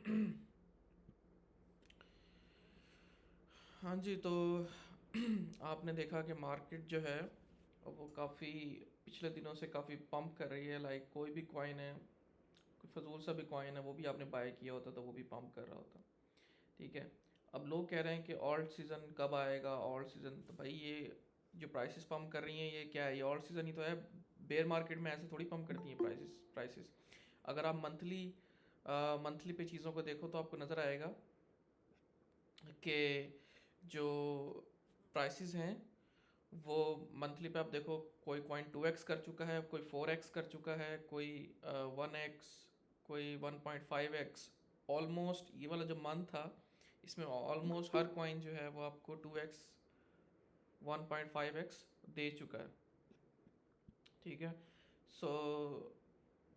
हाँ जी, तो आपने देखा कि मार्केट जो है वो काफ़ी पिछले दिनों से काफ़ी पंप कर रही है। लाइक कोई भी कॉइन है, कोई फजूल सा भी कॉइन है, वो भी आपने बाय किया होता तो वो भी पंप कर रहा होता। ठीक है। अब लोग कह रहे हैं कि ऑल्ट सीज़न कब आएगा, ऑल्ट सीज़न। तो भाई ये जो प्राइसेस पंप कर रही हैं ये क्या है? ये ऑल्ट सीज़न ही तो है। बेयर मार्केट में ऐसे थोड़ी पंप करती हैं प्राइसेस। अगर आप मंथली पे चीज़ों को देखो तो आपको नज़र आएगा कि जो प्राइसेस हैं वो मंथली पे आप देखो, कोई कॉइन 2x कर चुका है, कोई 4x कर चुका है, कोई 1x, कोई 1.5x। ऑलमोस्ट ये वाला जो मंथ था इसमें ऑलमोस्ट हर कॉइन जो है वो आपको 2x 1.5x दे चुका है। ठीक है। सो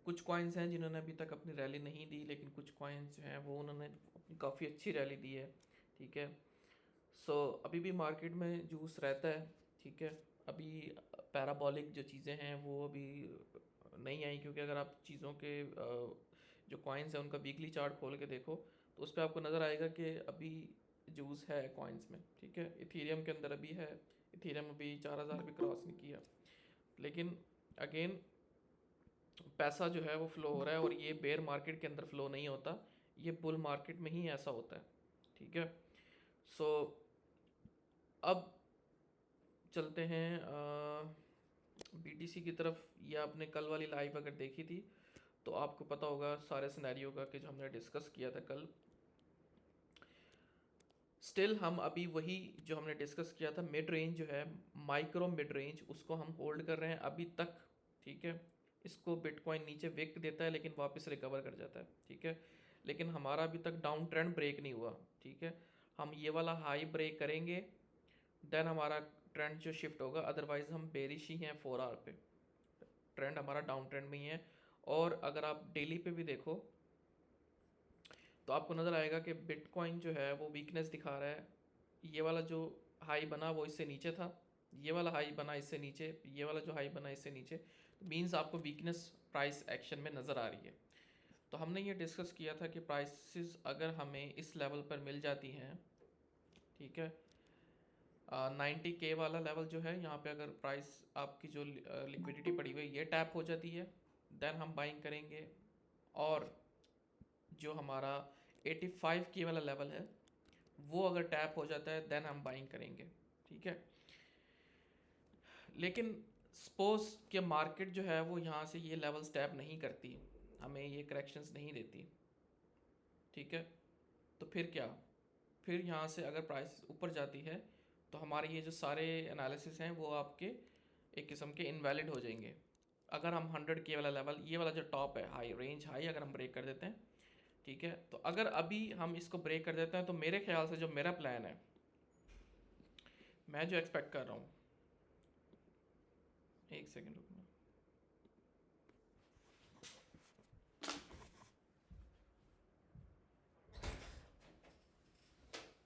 कुछ कॉइन्स हैं जिन्होंने अभी तक अपनी रैली नहीं दी, लेकिन कुछ कॉइन्स जो हैं वो उन्होंने अपनी काफ़ी अच्छी रैली दी है। ठीक है। सो अभी भी मार्केट में जूस रहता है। ठीक है। अभी पैराबॉलिक जो चीज़ें हैं वो अभी नहीं आई, क्योंकि अगर आप चीज़ों के जो कॉइन्स हैं उनका वीकली चार्ट खोल के देखो तो उस पर आपको नज़र आएगा कि अभी जूस है कॉइन्स में। ठीक है। इथीरियम के अंदर अभी है। इथीरियम अभी 4,000 भी क्रॉस नहीं किया, लेकिन अगेन पैसा जो है वो फ्लो हो रहा है, और ये बेयर मार्केट के अंदर फ्लो नहीं होता, ये बुल मार्केट में ही ऐसा होता है। ठीक है। सो अब चलते हैं बीटीसी की तरफ। ये आपने कल वाली लाइव अगर देखी थी तो आपको पता होगा सारे सिनेरियो का कि जो हमने डिस्कस किया था कल। स्टिल हम अभी वही जो हमने डिस्कस किया था, मिड रेंज जो है, माइक्रो मिड रेंज, उसको हम होल्ड कर रहे हैं अभी तक। ठीक है। इसको बिटकॉइन नीचे विक देता है लेकिन वापस रिकवर कर जाता है। ठीक है। लेकिन हमारा अभी तक डाउन ट्रेंड ब्रेक नहीं हुआ। ठीक है। हम ये वाला हाई ब्रेक करेंगे देन हमारा ट्रेंड जो शिफ्ट होगा, अदरवाइज हम बेरिश ही हैं 4 आवर पे। ट्रेंड हमारा डाउन ट्रेंड में ही है। और अगर आप डेली पे भी देखो तो आपको नज़र आएगा कि बिटकॉइन जो है वो वीकनेस दिखा रहा है। ये वाला जो हाई बना वो इससे नीचे था, ये वाला हाई बना इससे नीचे, ये वाला जो हाई बना इससे नीचे, तो मीन्स आपको वीकनेस प्राइस एक्शन में नज़र आ रही है। तो हमने ये डिस्कस किया था कि प्राइसेस अगर हमें इस लेवल पर मिल जाती हैं, ठीक है, 90K वाला लेवल जो है यहाँ पे, अगर प्राइस आपकी जो लिक्विडिटी पड़ी हुई है ये टैप हो जाती है, देन हम बाइंग करेंगे। और जो हमारा 85K वाला लेवल है वो अगर टैप हो जाता है देन हम बाइंग करेंगे। ठीक है। लेकिन सपोज कि मार्केट जो है वो यहाँ से ये लेवल्स टैप नहीं करती, हमें ये करेक्शंस नहीं देती। ठीक है। तो फिर क्या? फिर यहाँ से अगर प्राइस ऊपर जाती है तो हमारे ये जो सारे एनालिसिस हैं वो आपके एक किस्म के इनवैलिड हो जाएंगे। अगर हम 100K वाला लेवल, ये वाला जो टॉप है, हाई रेंज हाई, अगर हम ब्रेक कर देते हैं, ठीक है, तो अगर अभी हम इसको ब्रेक कर देते हैं तो मेरे ख्याल से जो मेरा प्लान है, मैं जो एक्सपेक्ट कर रहा हूँ, एक सेकेंड रुकना।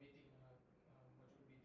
मीटिंग मौजूद मीटिंग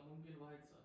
मुमकिन वाहिद साहब।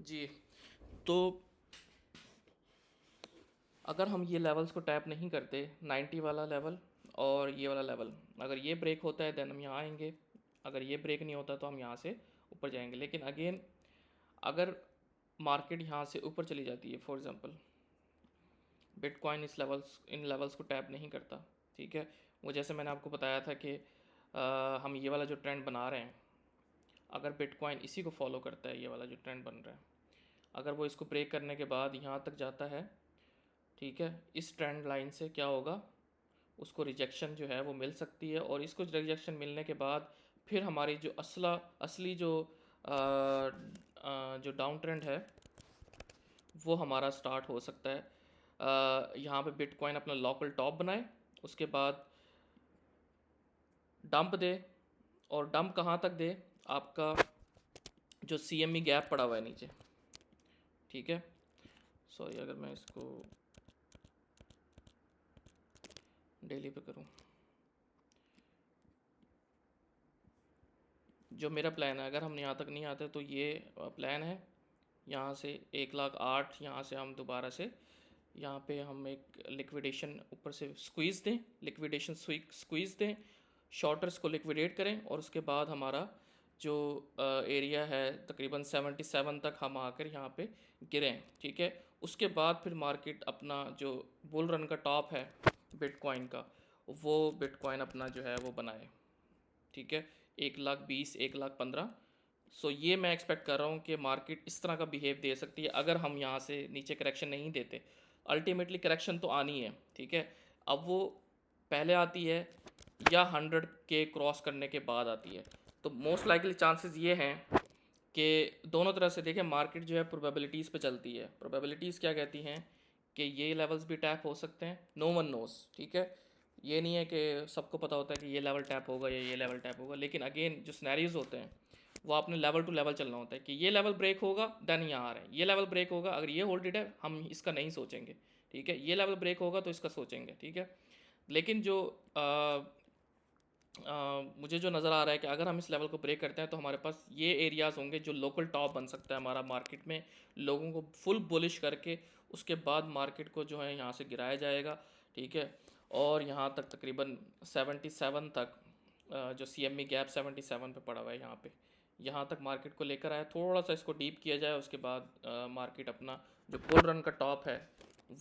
जी, तो अगर हम ये लेवल्स को टैप नहीं करते, 90 वाला लेवल और ये वाला लेवल, अगर ये ब्रेक होता है देन हम यहाँ आएंगे, अगर ये ब्रेक नहीं होता तो हम यहाँ से ऊपर जाएंगे। लेकिन अगेन अगर मार्केट यहाँ से ऊपर चली जाती है, for example bitcoin in levels को टैप नहीं करता, ठीक है, वो जैसे मैंने आपको बताया था कि हम ये वाला जो ट्रेंड बना रहे हैं, अगर बिटकॉइन इसी को फॉलो करता है, ये वाला जो ट्रेंड बन रहा है, अगर वो इसको ब्रेक करने के बाद यहाँ तक जाता है, ठीक है, इस ट्रेंड लाइन से क्या होगा, उसको रिजेक्शन जो है वो मिल सकती है। और इसको रिजेक्शन मिलने के बाद फिर हमारी जो असली जो जो डाउन ट्रेंड है वो हमारा स्टार्ट हो सकता है। यहाँ पे बिटकॉइन अपना लोकल टॉप बनाए, उसके बाद डंप दे, और डंप कहाँ तक दे, आपका जो CME गैप पड़ा हुआ है नीचे, ठीक है। सॉरी, अगर मैं इसको डेली पे करूँ, जो मेरा प्लान है, अगर हम यहाँ तक नहीं आते तो ये प्लान है, यहाँ से 1,08,000, यहाँ से हम दोबारा से यहाँ पे हम एक लिक्विडेशन ऊपर से स्क्वीज़ दें, लिक्विडेशन स्क्वीज़ दें, शॉर्टर्स को लिक्विडेट करें, और उसके बाद हमारा जो एरिया है तकरीबन 77 तक हम आकर यहाँ पे गिरें, ठीक है। उसके बाद फिर मार्केट अपना जो बुल रन का टॉप है बिटकॉइन का, वो बिटकॉइन अपना जो है वो बनाए, ठीक है। 1,20,000, 1,15,000। सो ये मैं एक्सपेक्ट कर रहा हूँ कि मार्केट इस तरह का बिहेव दे सकती है अगर हम यहाँ से नीचे करेक्शन नहीं देते। अल्टीमेटली करेक्शन तो आनी है, ठीक है। अब वो पहले आती है या 100 के क्रॉस करने के बाद आती है, तो मोस्ट लाइकली चांसेस ये हैं कि दोनों तरह से देखें, मार्केट जो है प्रोबेबिलिटीज़ पे चलती है। प्रोबेबिलिटीज़ क्या कहती हैं कि ये लेवल्स भी टैप हो सकते हैं, नो वन नोस, ठीक है। ये नहीं है कि सबको पता होता है कि ये लेवल टैप होगा या ये लेवल टैप होगा, लेकिन अगेन जो सिनेरियोज होते हैं वो आपने लेवल टू लेवल चलना होता है कि ये लेवल ब्रेक होगा देन यहाँ आ रहे हैं, ये लेवल ब्रेक होगा, अगर ये होल्डेड है हम इसका नहीं सोचेंगे, ठीक है। ये लेवल ब्रेक होगा तो इसका सोचेंगे, ठीक है। लेकिन जो मुझे जो नज़र आ रहा है कि अगर हम इस लेवल को ब्रेक करते हैं तो हमारे पास ये एरियाज़ होंगे जो लोकल टॉप बन सकता है हमारा मार्केट में, लोगों को फुल बुलिश करके उसके बाद मार्केट को जो है यहाँ से गिराया जाएगा, ठीक है। और यहाँ तक तकरीबन 77 तक जो CME गैप 77 पे पड़ा हुआ है, यहाँ तक मार्केट को लेकर आया, थोड़ा सा इसको डीप किया जाए, उसके बाद मार्केट अपना जो बुल रन का टॉप है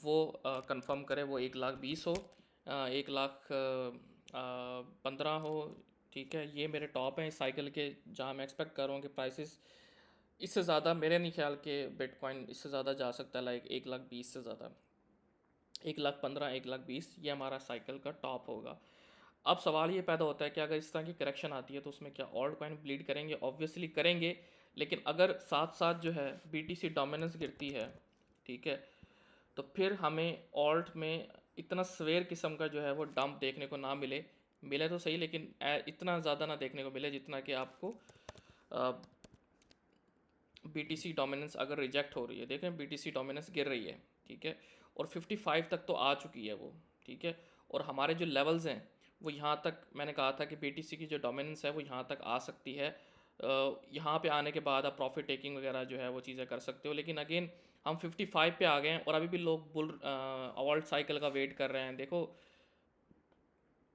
वो कंफर्म करे, वो 1,20,000 हो, 1,15,000 हो, ठीक है। ये मेरे टॉप हैं इस साइकिल के, जहाँ मैं एक्सपेक्ट कर रहा हूँ कि प्राइसेस इससे ज़्यादा, मेरे नहीं ख्याल के बिटकॉइन इससे ज़्यादा जा सकता है, लाइक 1,20,000 से ज़्यादा, 1,15,000, 1,20,000 ये हमारा साइकिल का टॉप होगा। अब सवाल ये पैदा होता है कि अगर इस तरह की करेक्शन आती है तो उसमें क्या ऑल्ट कॉइन ब्लीड करेंगे? ऑब्वियसली करेंगे, लेकिन अगर साथ साथ जो है BTC डोमिनेंस गिरती है, ठीक है, तो फिर हमें ऑल्ट में इतना सवेर किस्म का जो है वो डंप देखने को ना मिले, मिले तो सही, लेकिन इतना ज़्यादा ना देखने को मिले जितना कि आपको BTC डोमिनेंस अगर रिजेक्ट हो रही है। देखें BTC डोमिनेंस गिर रही है, ठीक है, और 55 तक तो आ चुकी है वो, ठीक है। और हमारे जो लेवल्स हैं वो यहाँ तक, मैंने कहा था कि BTC की जो डोमिनेंस है वो यहाँ तक आ सकती है। यहाँ पे आने के बाद आप प्रॉफिट टेकिंग वगैरह जो है वो चीज़ें कर सकते हो, लेकिन अगेन हम 55 पे आ गए हैं और अभी भी लोग बुल ऑल्ट साइकिल का वेट कर रहे हैं। देखो,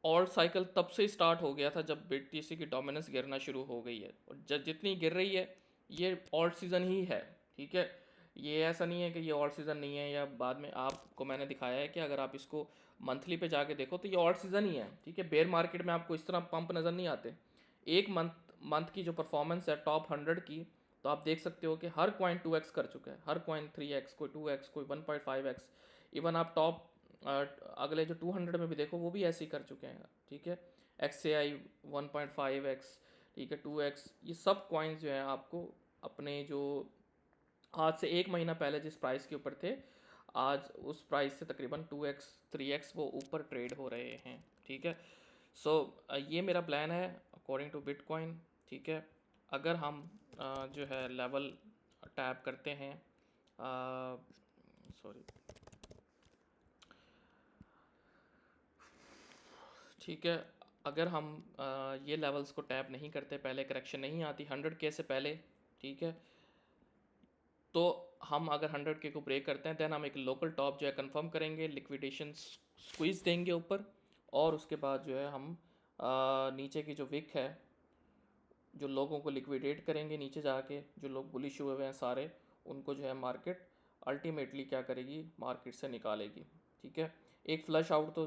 ऑल्ट साइकिल तब से स्टार्ट हो गया था जब BTC की डोमिनेंस गिरना शुरू हो गई है, और जितनी गिर रही है ये ऑल्ट सीज़न ही है, ठीक है। ये ऐसा नहीं है कि ये ऑल्ट सीज़न नहीं है, या बाद में आपको मैंने दिखाया है कि अगर आप इसको मंथली पे जाके देखो तो ये ऑल्ट सीज़न ही है, ठीक है। बेयर मार्केट में आपको इस तरह पंप नज़र नहीं आते। एक मंथ की जो परफॉर्मेंस है टॉप 100 की, तो आप देख सकते हो कि हर कॉइन 2x कर चुका है, हर कॉइन 3x, कोई 2x, कोई 1.5x। इवन आप टॉप अगले जो 200 में भी देखो वो भी ऐसे ही कर चुके हैं, ठीक है। XAI 1.5x, ठीक है, 2x, ये सब कॉइन्स जो हैं आपको अपने जो आज से एक महीना पहले जिस प्राइस के ऊपर थे, आज उस प्राइस से तकरीबन 2x 3x वो ऊपर ट्रेड हो रहे हैं, ठीक है। सो ये मेरा प्लान है अकॉर्डिंग टू बिटकॉइन, ठीक है। अगर हम जो है लेवल टैप करते हैं, सॉरी, ठीक है, अगर हम ये लेवल्स को टैप नहीं करते, पहले करेक्शन नहीं आती 100K से पहले, ठीक है, तो हम अगर 100K को ब्रेक करते हैं देन हम एक लोकल टॉप जो है कंफर्म करेंगे, लिक्विडेशन स्क्वीज देंगे ऊपर, और उसके बाद जो है हम नीचे की जो विक है, जो लोगों को लिक्विडेट करेंगे नीचे जाके, जो लोग बुलिश हुए हुए हैं सारे, उनको जो है मार्केट अल्टीमेटली क्या करेगी, मार्केट से निकालेगी, ठीक है। एक फ्लश आउट तो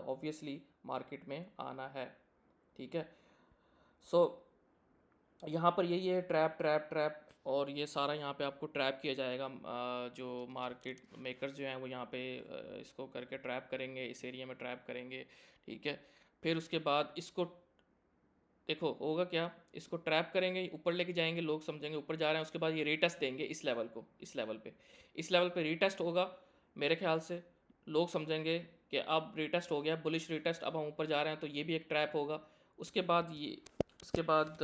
ऑब्वियसली मार्केट में आना है, ठीक है। सो यहाँ पर यही है, ट्रैप ट्रैप ट्रैप, और ये सारा यहाँ पे आपको ट्रैप किया जाएगा। जो मार्केट मेकर्स जो हैं वो यहाँ पे इसको करके ट्रैप करेंगे, इस एरिया में ट्रैप करेंगे, ठीक है। फिर उसके बाद इसको देखो होगा क्या, इसको ट्रैप करेंगे, ऊपर लेके जाएंगे, लोग समझेंगे ऊपर जा रहे हैं, उसके बाद ये रीटेस्ट देंगे इस लेवल को, इस लेवल पे रीटेस्ट होगा मेरे ख्याल से। लोग समझेंगे कि अब रीटेस्ट हो गया, बुलिश रीटेस्ट, अब हम ऊपर जा रहे हैं, तो ये भी एक ट्रैप होगा। उसके बाद ये उसके बाद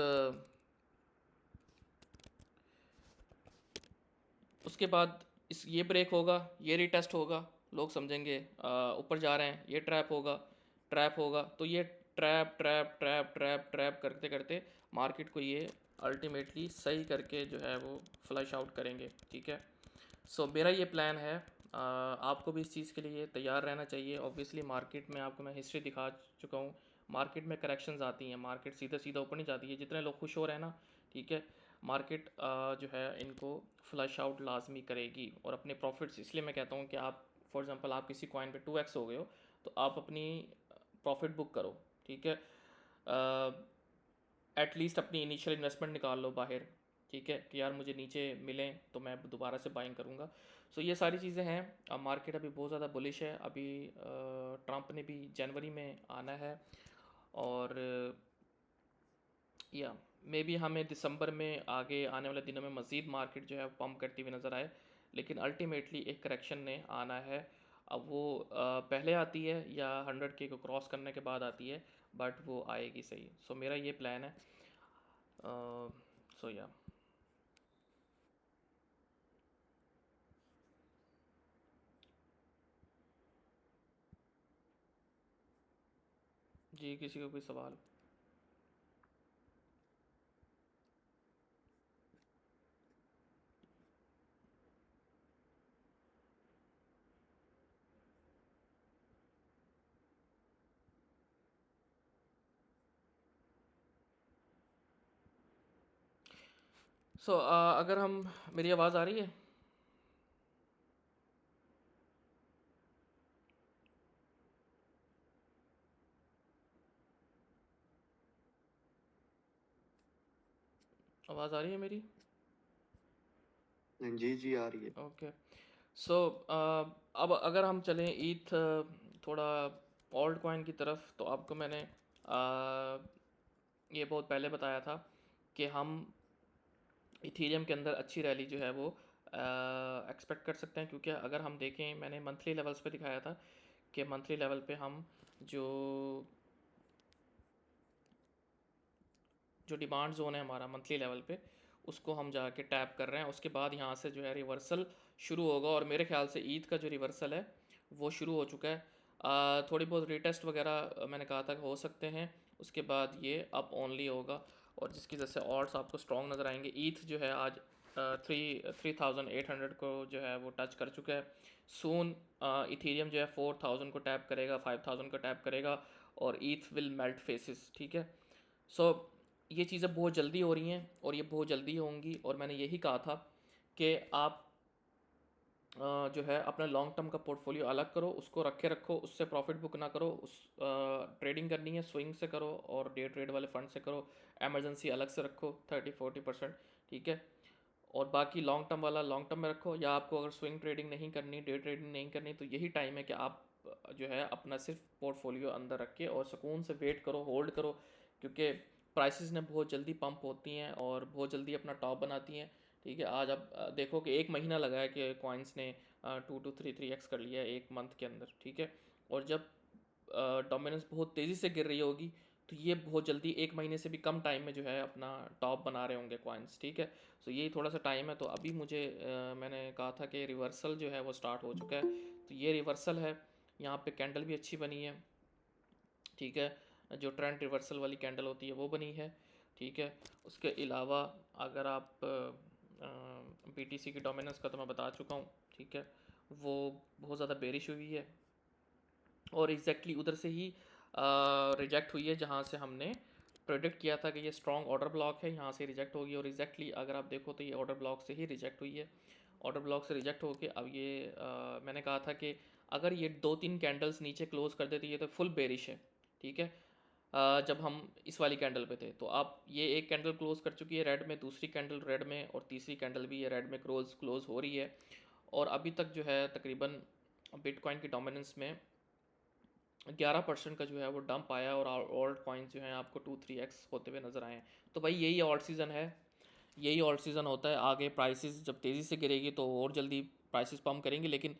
उसके बाद इस ये ब्रेक होगा, ये रीटेस्ट होगा, लोग समझेंगे ऊपर जा रहे हैं, ये ट्रैप होगा। तो ये trap trap trap trap trap करते करते मार्केट को ये अल्टीमेटली सही करके जो है वो फ्लश आउट करेंगे, ठीक है। सो मेरा ये प्लान है। आपको भी इस चीज़ के लिए तैयार रहना चाहिए। ऑब्वियसली मार्केट में आपको मैं हिस्ट्री दिखा चुका हूँ, मार्केट में करेक्शंस आती हैं, मार्केट सीधा सीधा ऊपर नहीं जाती है। जितने लोग खुश हो रहे हैं ना, ठीक है, मार्केट जो है इनको फ्लश आउट लाजमी करेगी। और अपने प्रॉफिट्स, इसलिए मैं कहता हूँ कि आप फॉर एग्जांपल आप किसी कॉइन पे 2x हो गए हो, तो आप अपनी प्रॉफिट बुक करो, ठीक है। एटलीस्ट अपनी इनिशियल इन्वेस्टमेंट निकाल लो बाहर, ठीक है, कि यार मुझे नीचे मिलें तो मैं दोबारा से बाइंग करूँगा। सो ये सारी चीज़ें हैं। अब मार्केट अभी बहुत ज़्यादा बुलिश है। अभी ट्रंप ने भी जनवरी में आना है, और या मे बी हमें दिसंबर में आगे आने वाले दिनों में मज़ीद मार्केट जो है पम्प करती हुई नज़र आए। लेकिन अल्टीमेटली एक करेक्शन ने आना है। अब वो पहले आती है या 100K को क्रॉस करने के बाद आती है, बट वो आएगी सही। सो मेरा ये प्लान है। सो या जी, किसी को कोई सवाल? सो अगर हम, मेरी आवाज़ आ रही है? आवाज़ आ रही है मेरी? जी जी आ रही है। ओके। सो अब अगर हम चलें ईथ थोड़ा ऑल्ट कॉइन की तरफ, तो आपको मैंने ये बहुत पहले बताया था कि हम इथीरियम के अंदर अच्छी रैली जो है वो एक्सपेक्ट कर सकते हैं। क्योंकि अगर हम देखें, मैंने मंथली लेवल्स पे दिखाया था कि मंथली लेवल पे हम जो जो डिमांड जोन है हमारा मंथली लेवल पे, उसको हम जाके टैप कर रहे हैं। उसके बाद यहाँ से जो है रिवर्सल शुरू होगा, और मेरे ख्याल से ईद का जो रिवर्सल है वो शुरू हो चुका है। थोड़ी बहुत रिटेस्ट वगैरह मैंने कहा था कि हो सकते हैं। उसके बाद ये अप ओनली होगा, और जिसकी वजह से ऑर्ड्स आपको स्ट्रॉन्ग नज़र आएंगे। ईथ जो है आज 3800 को जो है वो टच कर चुका है। सून इथीरियम जो है 4000 को टैप करेगा, 5000 को टैप करेगा, और ईथ विल मेल्ट फेसिस, ठीक है। सो ये चीज़ें बहुत जल्दी हो रही हैं, और ये बहुत जल्दी होंगी। और मैंने यही कहा था कि आप जो है अपना लॉन्ग टर्म का पोर्टफोलियो अलग करो, उसको रखो, उससे प्रॉफिट बुक ना करो। उस ट्रेडिंग करनी है स्विंग से करो, और डे ट्रेड वाले फंड से करो। एमरजेंसी अलग से रखो 30-40%, ठीक है। और बाकी लॉन्ग टर्म वाला लॉन्ग टर्म में रखो। या आपको अगर स्विंग ट्रेडिंग नहीं करनी, डे ट्रेडिंग नहीं करनी, तो यही टाइम है कि आप जो है अपना सिर्फ पोर्टफोलियो अंदर रख के और सुकून से वेट करो, होल्ड करो। क्योंकि प्राइसेस ने बहुत जल्दी पंप होती हैं और बहुत जल्दी अपना टॉप बनाती हैं, ठीक है। आज आप देखो कि एक महीना लगा है कि कॉइन्स ने 2 to 3x कर लिया है एक मंथ के अंदर, ठीक है। और जब डोमिनेंस बहुत तेज़ी से गिर रही होगी, तो ये बहुत जल्दी एक महीने से भी कम टाइम में जो है अपना टॉप बना रहे होंगे कॉइन्स, ठीक है। सो यही थोड़ा सा टाइम है। तो अभी मुझे मैंने कहा था कि रिवर्सल जो है वो स्टार्ट हो चुका है, तो ये रिवर्सल है। यहाँ पे कैंडल भी अच्छी बनी है, ठीक है, जो ट्रेंड रिवर्सल वाली कैंडल होती है वो बनी है, ठीक है। उसके अलावा अगर आप BTC की डोमिनेंस का तो मैं बता चुका हूँ, ठीक है, वो बहुत ज़्यादा बेरिश हुई है, और एग्जैक्टली उधर से ही रिजेक्ट हुई है जहाँ से हमने प्रेडिक्ट किया था कि ये स्ट्रॉन्ग ऑर्डर ब्लॉक है, यहाँ से रिजेक्ट होगी। और एग्जैक्टली अगर आप देखो तो ये ऑर्डर ब्लॉक से ही रिजेक्ट हुई है। ऑर्डर ब्लॉक से रिजेक्ट होके अब ये मैंने कहा था कि अगर ये 2-3 कैंडल्स नीचे क्लोज कर देती है तो फुल बेरिश है, ठीक है। जब हम इस वाली कैंडल पे थे, तो आप ये एक कैंडल क्लोज कर चुकी है रेड में, दूसरी कैंडल रेड में, और तीसरी कैंडल भी ये रेड में क्लोज हो रही है। और अभी तक जो है तकरीबन बिटकॉइन की डोमिनेंस में 11% का जो है वो डंप आया और ऑल्ट कॉइन्स जो हैं आपको 2-3x होते हुए नज़र आए हैं। तो भाई यही ऑल्ट सीज़न है, यही ऑल्ट सीज़न होता है। आगे प्राइसेस जब तेज़ी से गिरेगी तो और जल्दी प्राइसेस पम्प करेंगे, लेकिन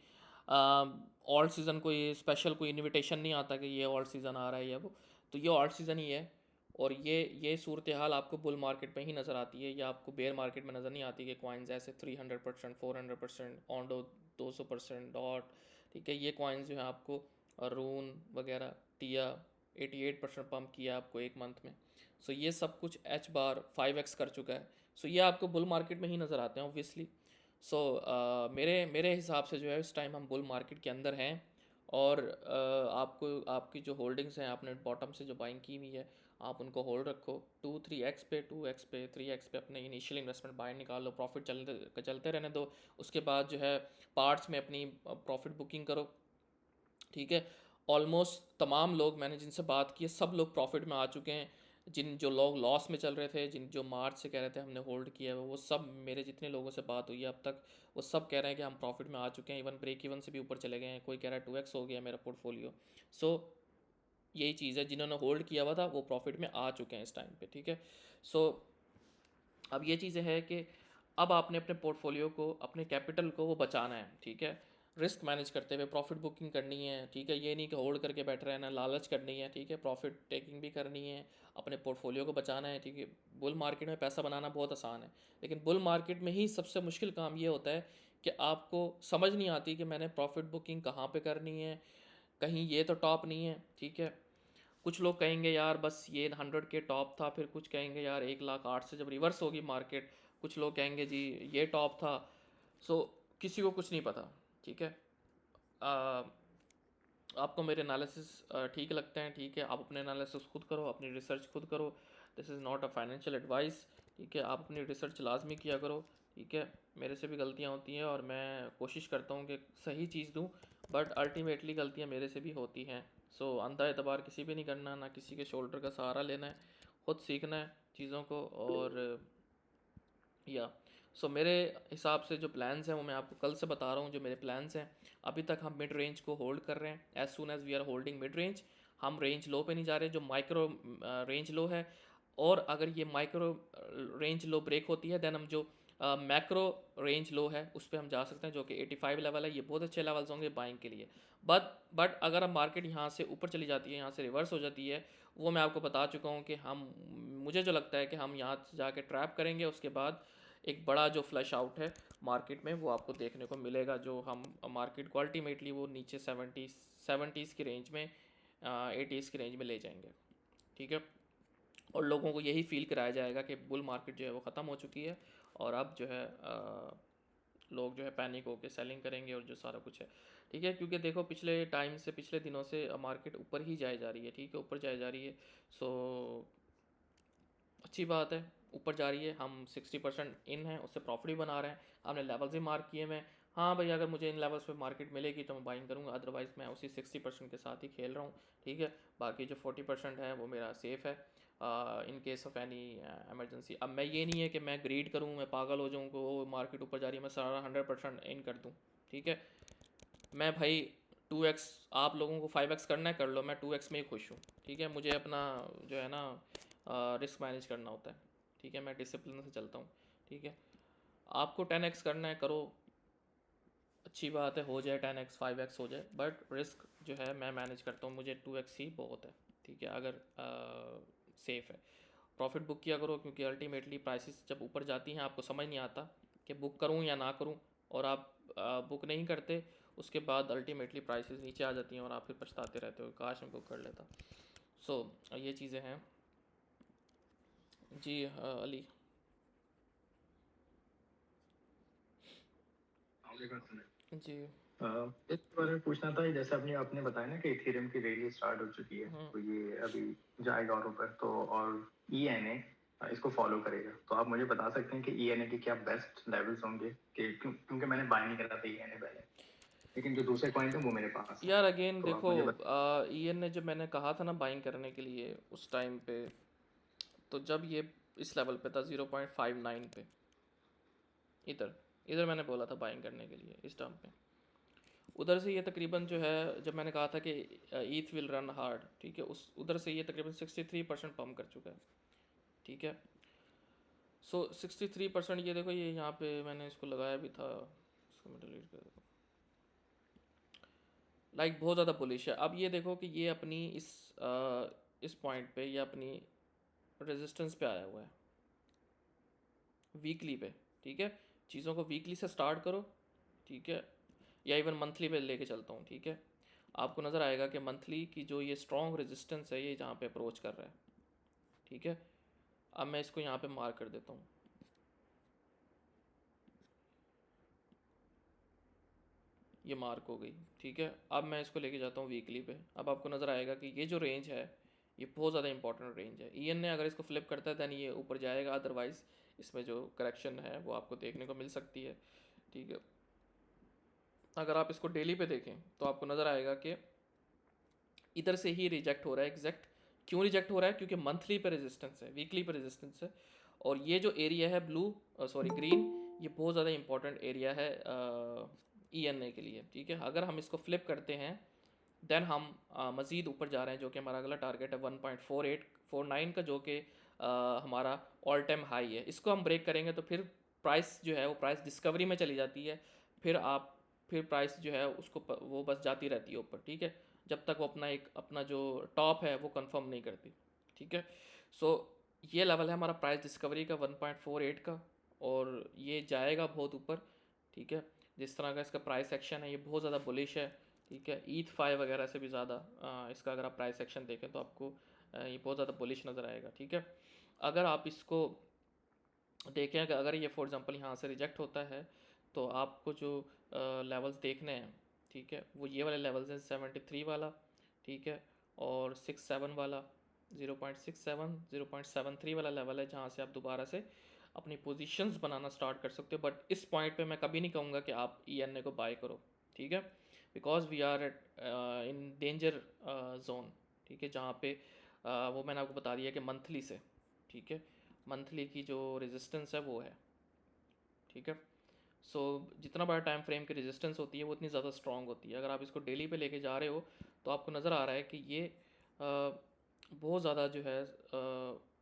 ऑल्ट सीज़न को ये स्पेशल कोई इनविटेशन नहीं आता कि ये ऑल्ट सीज़न आ रहा है या वो, तो ये ऑल्ट सीज़न ही है। और ये सूरत हाल आपको बुल मार्केट में ही नज़र आती है, या आपको बेयर मार्केट में नज़र नहीं आती कि कॉइन्स ऐसे 300%, 400%, ऑन्डो 200%, डॉट, ठीक है, ये कॉइन्स जो हैं आपको रून वगैरह, टिया 88% पंप किया आपको एक मंथ में। सो ये सब कुछ एच बार 5x कर चुका है। सो ये आपको बुल मार्केट में ही नज़र आते हैं ऑब्वियसली। सो मेरे मेरे हिसाब से जो है इस टाइम हम बुल मार्केट के अंदर हैं। और आपको आपकी जो होल्डिंग्स हैं, आपने बॉटम से जो बाइंग की हुई है, आप उनको होल्ड रखो। 2-3x पे, 2x पे, 3x पे अपने इनिशियल इन्वेस्टमेंट बाहर निकाल लो, प्रॉफिट चलते रहने दो। उसके बाद जो है पार्ट्स में अपनी प्रॉफिट बुकिंग करो, ठीक है। ऑलमोस्ट तमाम लोग मैंने जिनसे बात की है, सब लोग प्रॉफिट में आ चुके हैं। जो लोग लॉस में चल रहे थे, जो मार्च से कह रहे थे हमने होल्ड किया है, वो सब, मेरे जितने लोगों से बात हुई है अब तक, वो सब कह रहे हैं कि हम प्रॉफिट में आ चुके हैं। इवन ब्रेक इवन से भी ऊपर चले गए हैं। कोई कह रहा है 2x हो गया मेरा पोर्टफोलियो। सो यही चीज़ है, जिन्होंने होल्ड किया हुआ था वो प्रॉफिट में आ चुके हैं इस टाइम पे, ठीक है। सो अब ये चीज़ें है कि अब आपने अपने पोर्टफोलियो को, अपने कैपिटल को वो बचाना है, ठीक है। रिस्क मैनेज करते हुए प्रॉफिट बुकिंग करनी है, ठीक है। ये नहीं कि होल्ड करके बैठ रहना, लालच करनी है, ठीक है। प्रॉफिट टेकिंग भी करनी है, अपने पोर्टफोलियो को बचाना है, ठीक है। बुल मार्केट में पैसा बनाना बहुत आसान है, लेकिन बुल मार्केट में ही सबसे मुश्किल काम ये होता है कि आपको समझ नहीं आती कि मैंने प्रॉफिट बुकिंग कहाँ पे करनी है। कहीं ये तो टॉप नहीं है, ठीक है। कुछ लोग कहेंगे यार बस ये 100 के टॉप था, फिर कुछ कहेंगे यार 1,08,000 से जब रिवर्स होगी मार्केट, कुछ लोग कहेंगे जी ये टॉप था। सो किसी को कुछ नहीं पता, ठीक है। आ, आपको मेरे एनालिसिस ठीक लगते हैं, ठीक है, आप अपने एनालिसिस खुद करो, अपनी रिसर्च खुद करो। This is not a financial advice, ठीक है। आप अपनी रिसर्च लाजमी किया करो, ठीक है। मेरे से भी गलतियाँ होती हैं और मैं कोशिश करता हूँ कि सही चीज़ दूँ, बट अल्टीमेटली गलतियाँ मेरे से भी होती हैं। सो अंधा एतबार किसी पे नहीं करना, ना किसी के शोल्डर का सहारा लेना है, खुद सीखना है चीज़ों को। और या सो मेरे हिसाब से जो प्लान्स हैं वो मैं आपको कल से बता रहा हूँ। जो मेरे प्लान्स हैं, अभी तक हम मिड रेंज को होल्ड कर रहे हैं। As soon as we are holding mid range, हम रेंज लो पे नहीं जा रहे, जो माइक्रो रेंज लो है। और अगर ये माइक्रो रेंज लो ब्रेक होती है, देन हम जो मैक्रो रेंज लो है उस पर हम जा सकते हैं, जो कि 85 लेवल है। ये बहुत अच्छे लेवल्स होंगे बाइंग के लिए। बट अगर हम मार्केट यहाँ से ऊपर चली जाती है, यहाँ से रिवर्स हो जाती है, वो मैं आपको बता चुका हूँ कि हम, मुझे जो लगता है कि हम यहाँ जाके ट्रैप करेंगे। उसके बाद एक बड़ा जो फ्लैश आउट है मार्केट में वो आपको देखने को मिलेगा, जो हम मार्केट को अल्टीमेटली वो नीचे 70s की रेंज में, 80s की रेंज में ले जाएंगे, ठीक है। और लोगों को यही फील कराया जाएगा कि बुल मार्केट जो है वो ख़त्म हो चुकी है, और अब जो है लोग जो है पैनिक होकर सेलिंग करेंगे और जो सारा कुछ है, ठीक है। क्योंकि देखो पिछले टाइम से, पिछले दिनों से मार्केट ऊपर ही जाए जा रही है, ठीक है, ऊपर जाए जा रही है। सो अच्छी बात है, ऊपर जा रही है, हम 60% इन हैं, उससे प्रॉफिट भी बना रहे हैं, हमने लेवल्स भी मार्क किए हैं। हाँ भाई, अगर मुझे इन लेवल्स पे मार्केट मिलेगी तो मैं बाइंग करूँगा, अदरवाइज़ मैं उसी 60% के साथ ही खेल रहा हूँ, ठीक है। बाकी जो 40% है वो मेरा सेफ़ है in case of any emergency. अब मैं, ये नहीं है कि मैं ग्रीड करूँ, मैं पागल हो जाऊँ को मार्केट ऊपर जा रही है मैं सारा 100% इन कर दूँ, ठीक है। मैं भाई 2x, आप लोगों को 5x करना है कर लो, मैं 2x में ही खुश हूँ, ठीक है। मुझे अपना जो है ना रिस्क मैनेज करना होता है, ठीक है। मैं डिसिप्लिन से चलता हूँ, ठीक है। आपको 10x करना है करो, अच्छी बात है, हो जाए 10x 5x हो जाए, बट रिस्क जो है मैं मैनेज करता हूँ, मुझे 2x ही बहुत है, ठीक है। अगर सेफ़ है, प्रॉफिट बुक किया करो, क्योंकि अल्टीमेटली प्राइसेस जब ऊपर जाती हैं आपको समझ नहीं आता कि बुक करूं या ना करूं, और आप बुक नहीं करते, उसके बाद अल्टीमेटली प्राइसेस नीचे आ जाती हैं और आप फिर पछताते रहते हो, काश मैं बुक कर लेता। सो ये चीज़ें हैं जी। अली। जी। इस बारे में पूछना था, जैसे आपने आपने बताया ना कि इथेरियम की रैली स्टार्ट हो चुकी है, हम्म। तो ये अभी जाएगा और ऊपर तो, और ईएनए इसको फॉलो करेगा, तो आप मुझे बता सकते हैं कि ईएनए के क्या बेस्ट लेवल्स होंगे, कि क्योंकि मैंने बाय नहीं करा था ईएनए पहले, लेकिन जो दूसरे कॉइन थे वो मेरे पास है, यार अगेन तो आप देखो, मुझे बता। ईएन ने जब मैंने कहा था ना बाइंग करने के लिए उस टाइम पे, तो जब ये इस लेवल पे था 0.59 पे, इधर इधर मैंने बोला था बाइंग करने के लिए इस टर्म पे। उधर से ये तकरीबन जो है, जब मैंने कहा था कि ईथ विल रन हार्ड, ठीक है, उस उधर से ये तकरीबन 63% पम्प कर चुका है, ठीक है। सो 63%, ये देखो, ये यहाँ पे मैंने इसको लगाया भी था, इसको मैं डिलीट कर देता हूँ। लाइक बहुत ज़्यादा बुलिश है। अब ये देखो कि ये अपनी इस पॉइंट पे, ये अपनी रेजिस्टेंस पे आया हुआ है, वीकली पे, ठीक है। चीज़ों को वीकली से स्टार्ट करो, ठीक है, या इवन मंथली पे लेके चलता हूँ, ठीक है। आपको नज़र आएगा कि मंथली की जो ये स्ट्रॉन्ग रेजिस्टेंस है, ये जहाँ पे अप्रोच कर रहा है, ठीक है। अब मैं इसको यहाँ पे मार्क कर देता हूँ, ये मार्क हो गई, ठीक है। अब मैं इसको लेके जाता हूँ वीकली पे। अब आपको नज़र आएगा कि ये जो रेंज है, ये बहुत ज़्यादा इंपॉर्टेंट रेंज है। ईएन ने अगर इसको फ्लिप करता है दैन ये ऊपर जाएगा, अदरवाइज़ इसमें जो करेक्शन है वो आपको देखने को मिल सकती है, ठीक है। अगर आप इसको डेली पे देखें तो आपको नज़र आएगा कि इधर से ही रिजेक्ट हो रहा है। एग्जैक्ट क्यों रिजेक्ट हो रहा है? क्योंकि मंथली पे रेजिस्टेंस है, वीकली पे रेजिस्टेंस है। और ये जो एरिया है ब्लू, सॉरी ग्रीन, ये बहुत ज़्यादा इंपॉर्टेंट एरिया है ENA के लिए, ठीक है। अगर हम इसको फ्लिप करते हैं देन हम मज़ीद ऊपर जा रहे हैं, जो कि हमारा अगला टारगेट है 1.4849 का, जो कि हमारा ऑल टाइम हाई है। इसको हम ब्रेक करेंगे तो फिर प्राइस जो है वो प्राइस डिस्कवरी में चली जाती है। फिर प्राइस जो है उसको वो बस जाती रहती है ऊपर, ठीक है, जब तक वो अपना जो टॉप है वो कंफर्म नहीं करती, ठीक है। सो ये लेवल है हमारा प्राइस डिस्कवरी का 1.48 का, और ये जाएगा बहुत ऊपर, ठीक है। जिस तरह का इसका प्राइस एक्शन है, ये बहुत ज़्यादा बुलिश है, ठीक है। ईथ 5 वगैरह से भी ज़्यादा इसका अगर आप प्राइस एक्शन देखें तो आपको ये बहुत ज़्यादा बुलिश नज़र आएगा, ठीक है। अगर आप इसको देखें कि अगर ये फॉर एग्जांपल यहाँ से रिजेक्ट होता है तो आपको जो लेवल्स देखने हैं, ठीक है, वो ये वाले लेवल्स हैं 73 वाला, ठीक है, और 67 वाला, 0.67 0.73 वाला लेवल है, जहाँ से आप दोबारा से अपनी पोजीशंस बनाना स्टार्ट कर सकते हो। बट इस पॉइंट पे मैं कभी नहीं कहूँगा कि आप ENA को बाय करो, ठीक है, because we are at in danger zone, ठीक है, जहाँ पे वो मैंने आपको बता दिया कि मंथली से, ठीक है, मंथली की जो रेजिस्टेंस है वो है, ठीक है। सो जितना बड़ा टाइम फ्रेम की रेजिस्टेंस होती है वो उतनी ज़्यादा स्ट्रॉन्ग होती है। अगर आप इसको डेली पे लेके जा रहे हो तो आपको नज़र आ रहा है कि ये बहुत ज़्यादा जो है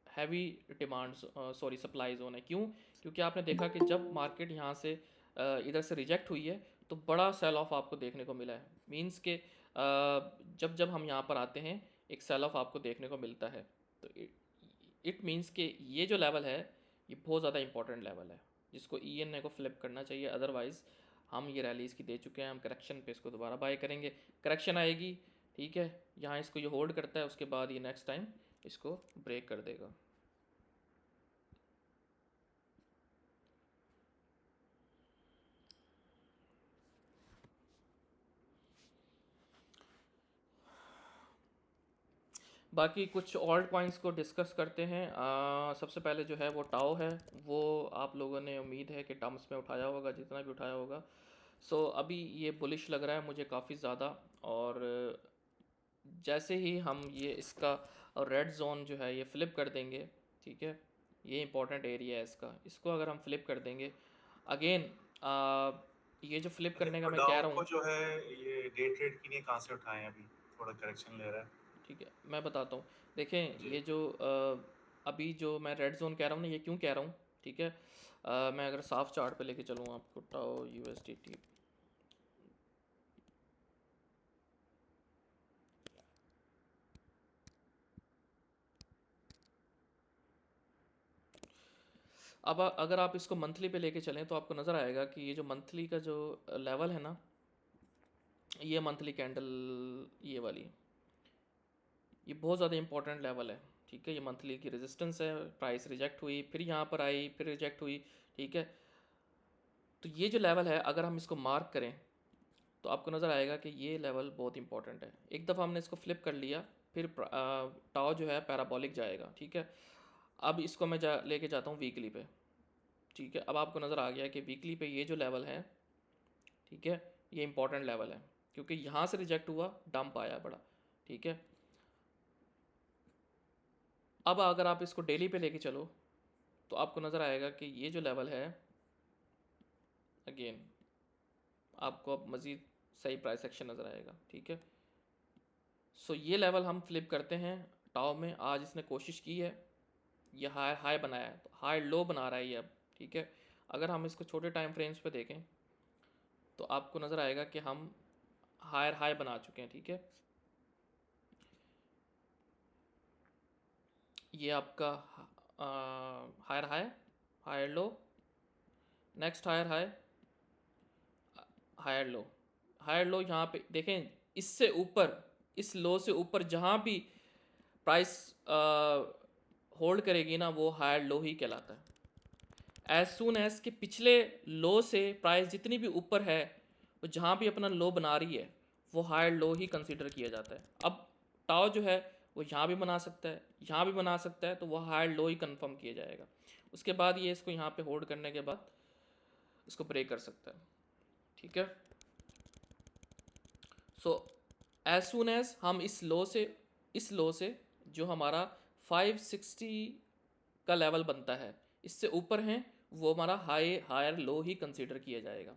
heavy demand, sorry supply zone है। क्यों? क्योंकि आपने देखा कि जब मार्केट यहाँ से इधर से रिजेक्ट हुई है तो बड़ा सेल ऑफ आपको देखने को मिला है। मींस के जब जब हम यहाँ पर आते हैं एक सेल ऑफ आपको देखने को मिलता है, तो इट मीन्स कि ये जो लेवल है ये बहुत ज़्यादा इंपॉर्टेंट लेवल है, जिसको ENA को फ्लिप करना चाहिए। अदरवाइज़ हम ये रैली इसकी दे चुके हैं, हम करेक्शन पे इसको दोबारा बाय करेंगे। करेक्शन आएगी, ठीक है, यहाँ इसको ये होल्ड करता है, उसके बाद ये नेक्स्ट टाइम इसको ब्रेक कर देगा। बाकी कुछ ऑल्ट कॉइन्स को डिस्कस करते हैं। सबसे पहले जो है वो टाओ है, वो आप लोगों ने उम्मीद है कि टर्म्स में उठाया होगा, जितना भी उठाया होगा। सो अभी ये बुलिश लग रहा है मुझे काफ़ी ज़्यादा, और जैसे ही हम ये इसका रेड जोन जो है ये फ्लिप कर देंगे, ठीक है, ये इंपॉर्टेंट एरिया है इसका, इसको अगर हम फ्लिप कर देंगे अगेन, ये जो फ्लिप करने का मैं कह रहा को हूँ, जो है ये डे ट्रेड के लिए कहाँ से उठाएं? अभी थोड़ा करेक्शन ले रहा है। ठीक है, मैं बताता हूँ। देखें, जी ये जो अभी जो मैं रेड जोन कह रहा हूँ ना, ये क्यों कह रहा हूँ, ठीक है, मैं अगर साफ चार्ट पे लेके चलूँ आपको, टाओ USDT, अब अगर आप इसको मंथली पे लेके चलें तो आपको नज़र आएगा कि ये जो मंथली का जो लेवल है ना, ये मंथली कैंडल, ये वाली, ये बहुत ज़्यादा इंपॉर्टेंट लेवल है, ठीक है। ये मंथली की रेजिस्टेंस है, प्राइस रिजेक्ट हुई, फिर यहाँ पर आई, फिर रिजेक्ट हुई, ठीक है। तो ये जो लेवल है अगर हम इसको मार्क करें तो आपको नज़र आएगा कि ये लेवल बहुत इंपॉर्टेंट है। एक दफ़ा हमने इसको फ्लिप कर लिया, फिर टाओ जो है पैराबोलिक जाएगा, ठीक है। अब इसको मैं लेके जाता हूँ वीकली पे, ठीक है। अब आपको नज़र आ गया कि वीकली पे ये जो लेवल है, ठीक है, ये इंपॉर्टेंट लेवल है, क्योंकि यहाँ से रिजेक्ट हुआ, डंप आया बड़ा, ठीक है। अब अगर आप इसको डेली पे लेके चलो तो आपको नज़र आएगा कि ये जो लेवल है, अगेन आपको अब मज़ीद सही प्राइस एक्शन नज़र आएगा। ठीक है, सो ये लेवल हम फ्लिप करते हैं टाओ में। आज इसने कोशिश की है, ये हाई हाई बनाया है, तो हाई लो बना रहा है ये अब। ठीक है, अगर हम इसको छोटे टाइम फ्रेम्स पे देखें तो आपको नज़र आएगा कि हम हायर हाई बना चुके हैं। ठीक है, ये आपका higher high, higher low, next higher high, higher low, higher low. यहाँ पे देखें, इससे ऊपर, इस लो से ऊपर जहाँ भी प्राइस होल्ड करेगी ना, वो हायर लो ही कहलाता है। एज सुन एज के पिछले लो से प्राइस जितनी भी ऊपर है, वो जहाँ भी अपना लो बना रही है, वो हायर लो ही कंसीडर किया जाता है। अब टाओ जो है वो यहाँ भी बना सकता है, यहाँ भी बना सकता है, तो वो हायर लो ही कंफर्म किया जाएगा। उसके बाद ये इसको यहाँ पे होल्ड करने के बाद इसको ब्रेक कर सकता है। ठीक है, सो एज सुन एज हम इस लो से जो हमारा 560 का लेवल बनता है, इससे ऊपर हैं, वो हमारा हायर लो ही कंसीडर किया जाएगा।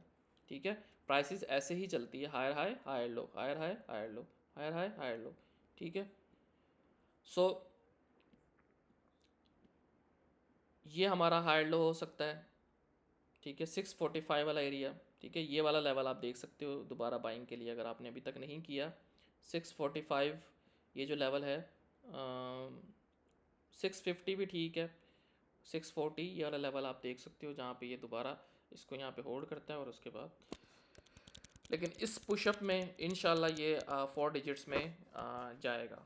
ठीक है, प्राइसेस ऐसे ही चलती है, higher high, higher low, higher high, higher low, higher high, higher low. ठीक है, सो ये हमारा हायर लो हो सकता है। ठीक है, 645 वाला एरिया। ठीक है, ये वाला लेवल आप देख सकते हो दोबारा बाइंग के लिए, अगर आपने अभी तक नहीं किया। 645 ये जो लेवल है, 650 भी ठीक है, 640 ये वाला लेवल आप देख सकते हो, जहाँ पे ये दोबारा इसको यहाँ पे होल्ड करता है और उसके बाद, लेकिन इस पुशअप में इंशाल्लाह ये 4 डिजिट्स में जाएगा।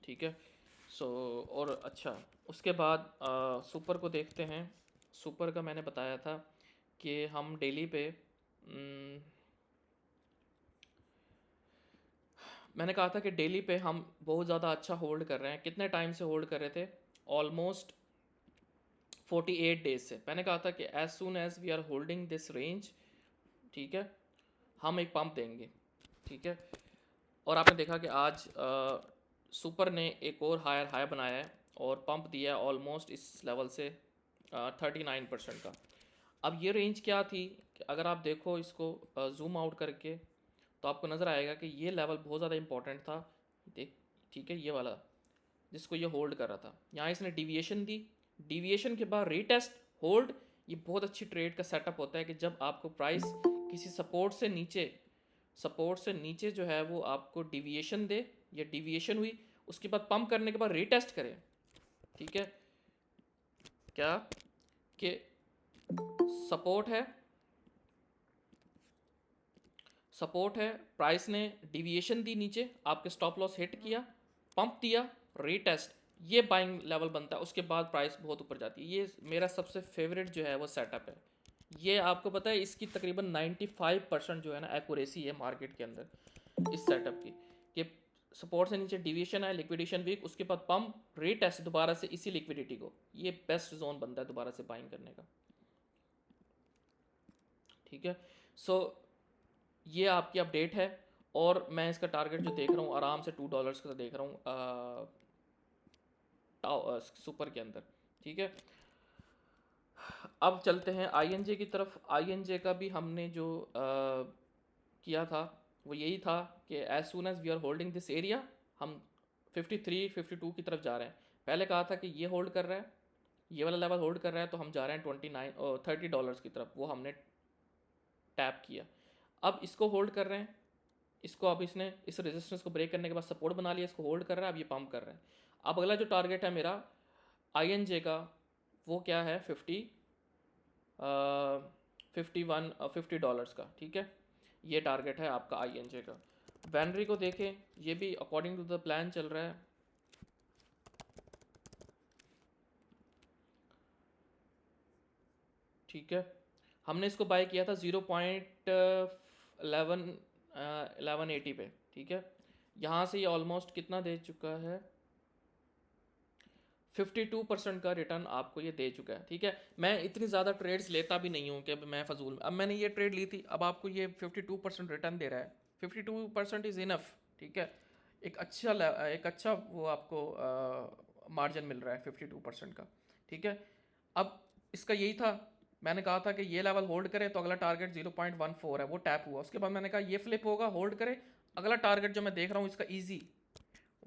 ठीक है, सो और अच्छा, उसके बाद सुपर को देखते हैं। सुपर का मैंने बताया था कि हम डेली पे मैंने कहा था कि डेली पे हम बहुत ज़्यादा अच्छा होल्ड कर रहे हैं। कितने टाइम से होल्ड कर रहे थे? ऑलमोस्ट 48 डेज से। मैंने कहा था कि as soon as we are holding this range, ठीक है, हम एक पंप देंगे। ठीक है, और आपने देखा कि आज सुपर ने एक और हायर हाई बनाया है और पंप दिया है ऑलमोस्ट इस लेवल से 39% का। अब ये रेंज क्या थी कि अगर आप देखो इसको जूम आउट करके, तो आपको नज़र आएगा कि ये लेवल बहुत ज़्यादा इंपॉर्टेंट था। देख, ठीक है, ये वाला जिसको ये होल्ड कर रहा था, यहाँ इसने डिविएशन दी, डिविएशन के बाद रीटेस्ट, होल्ड। ये बहुत अच्छी ट्रेड का सेटअप होता है कि जब आपको प्राइस किसी सपोर्ट से नीचे जो है वो आपको डिविएशन दे, या डिविएशन हुई, उसके बाद पंप करने के बाद रीटेस्ट करें। ठीक है, क्या कि सपोर्ट है, प्राइस ने डिविएशन दी नीचे, आपके स्टॉप लॉस हिट किया, पंप दिया, रीटेस्ट, ये बाइंग लेवल बनता है। उसके बाद प्राइस बहुत ऊपर जाती है। ये मेरा सबसे फेवरेट जो है वो सेटअप है। ये आपको पता है इसकी तकरीबन 95% जो है ना एक्यूरेसी है मार्केट के अंदर इस सेटअप की, कि सपोर्ट से नीचे डिविएशन है, लिक्विडेशन वीक, उसके बाद पंप, रीटेस्ट दोबारा से इसी लिक्विडिटी को, ये बेस्ट जोन बनता है दोबारा से बाइंग करने का। ठीक है, सो ये आपकी अपडेट है, और मैं इसका टारगेट जो देख रहा हूँ आराम से $2 का देख रहा हूँ सुपर के अंदर। ठीक है, अब चलते हैं INJ की तरफ। INJ का भी हमने जो किया था वो यही था कि as soon as we are holding this area, हम 53 52 की तरफ जा रहे हैं। पहले कहा था कि ये होल्ड कर रहा है, ये वाला लेवल होल्ड कर रहा है, तो हम जा रहे हैं $30 की तरफ, वो हमने टैप किया। अब इसको होल्ड कर रहे हैं, इसको अब इसने इस रेजिस्टेंस को ब्रेक करने के बाद सपोर्ट बना लिया, इसको होल्ड कर रहा है, अब ये पंप कर रहा है। अब अगला जो टारगेट है मेरा INJ का, वो क्या है, $50 का। ठीक है, ये टारगेट है आपका INJ का। बैनरी को देखें, ये भी अकॉर्डिंग टू द प्लान चल रहा है। ठीक है, हमने इसको बाय किया था 0.1180 पे। ठीक है, यहाँ से ये ऑलमोस्ट कितना दे चुका है, 52% का रिटर्न आपको ये दे चुका है। ठीक है, मैं इतनी ज़्यादा ट्रेड्स लेता भी नहीं हूँ कि मैं फजूल में, अब मैंने ये ट्रेड ली थी, अब आपको ये 52% रिटर्न दे रहा है। 52% इज़ इनफ। ठीक है, एक अच्छा वो आपको मार्जिन मिल रहा है 52% का। ठीक है, अब इसका यही था, मैंने कहा था कि ये लेवल होल्ड करे तो अगला टारगेट 0.14 है, वो टैप हुआ। उसके बाद मैंने कहा ये फ्लिप होगा, होल्ड करे, अगला टारगेट जो मैं देख रहा हूँ इसका ईजी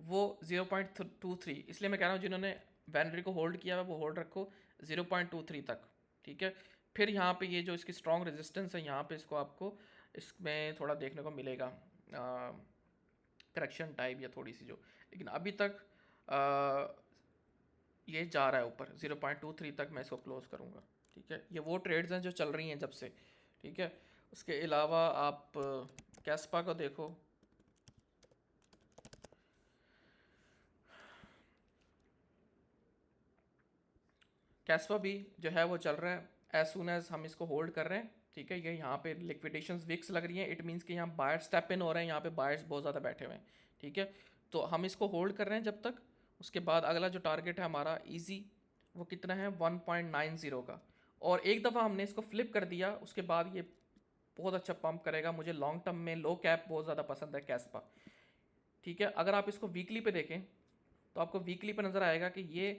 वो 0.23, इसलिए मैं कह रहा हूँ जिन्होंने वैनरी को होल्ड किया है वो होल्ड रखो 0.23 तक, ठीक है। फिर यहाँ पे ये जो इसकी स्ट्रॉन्ग रेजिस्टेंस है यहाँ पे इसको आपको इसमें थोड़ा देखने को मिलेगा करेक्शन टाइप या थोड़ी सी जो, लेकिन अभी तक ये जा रहा है ऊपर 0.23 तक, मैं इसको क्लोज करूँगा, ठीक है। ये वो ट्रेड्स हैं जो चल रही हैं जब से, ठीक है। उसके अलावा आप कैस्पा को देखो, कैस्पा भी जो है वो चल रहा है एज सुन एज हम इसको होल्ड कर रहे हैं, ठीक है। ये यहाँ पे लिक्विडेशंस विक्स लग रही हैं, इट मीन्स कि यहाँ बायर्स स्टेप इन हो रहे हैं, यहाँ पे बायर्स बहुत ज़्यादा बैठे हुए हैं, ठीक है। तो हम इसको होल्ड कर रहे हैं जब तक। उसके बाद अगला जो टारगेट है हमारा ईजी वो कितना है 1.90 का, और एक दफ़ा हमने इसको फ्लिप कर दिया उसके बाद ये बहुत अच्छा पंप करेगा। मुझे लॉन्ग टर्म में लो कैप बहुत ज़्यादा पसंद है कैस्पा, ठीक है। अगर आप इसको वीकली पे देखें तो आपको वीकली पे नज़र आएगा कि ये